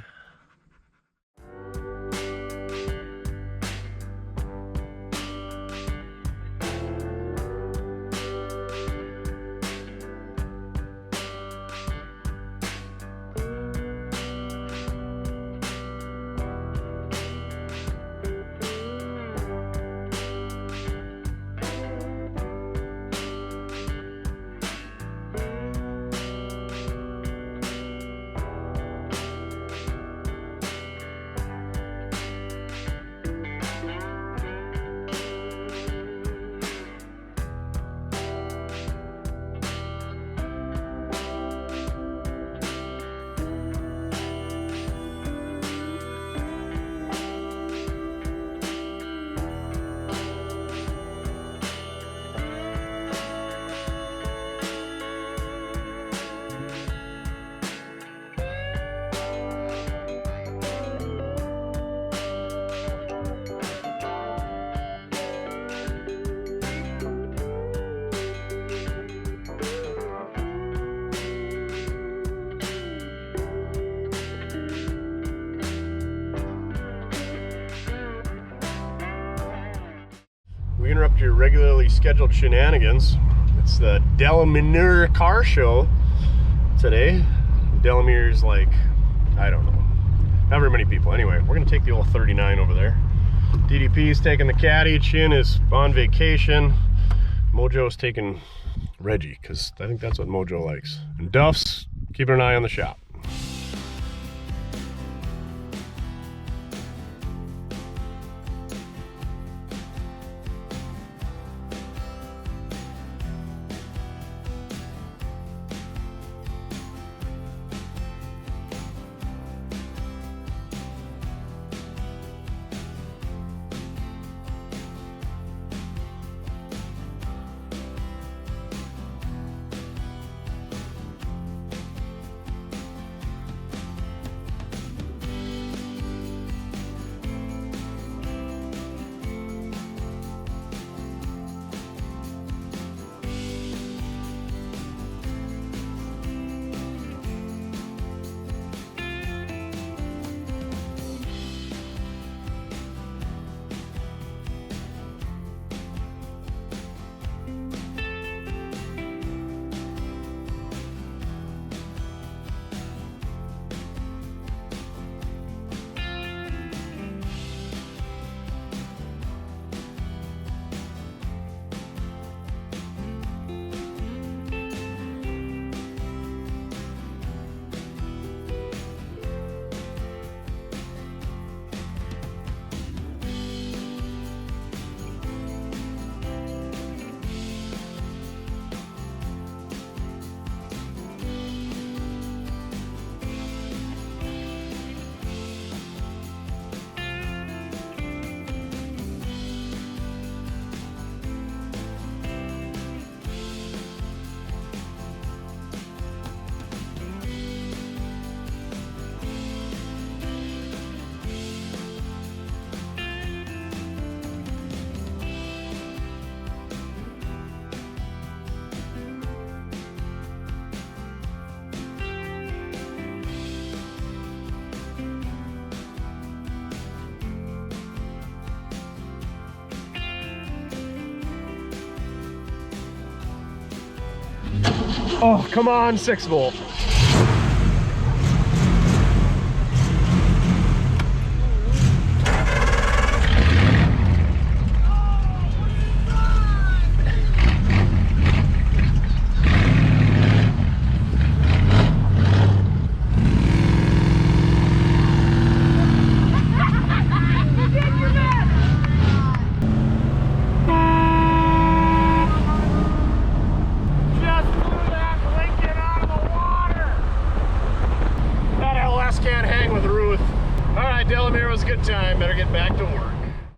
We interrupt your regularly scheduled shenanigans. It's the Delamere car show today. Delamere's like, I don't know, not very many people. Anyway, we're gonna take the old 39 over there. DDP's taking the caddy, Chin is on vacation. Mojo's taking Reggie, because I think that's what Mojo likes. And Duff's keeping an eye on the shop. Oh, come on, 6 volt.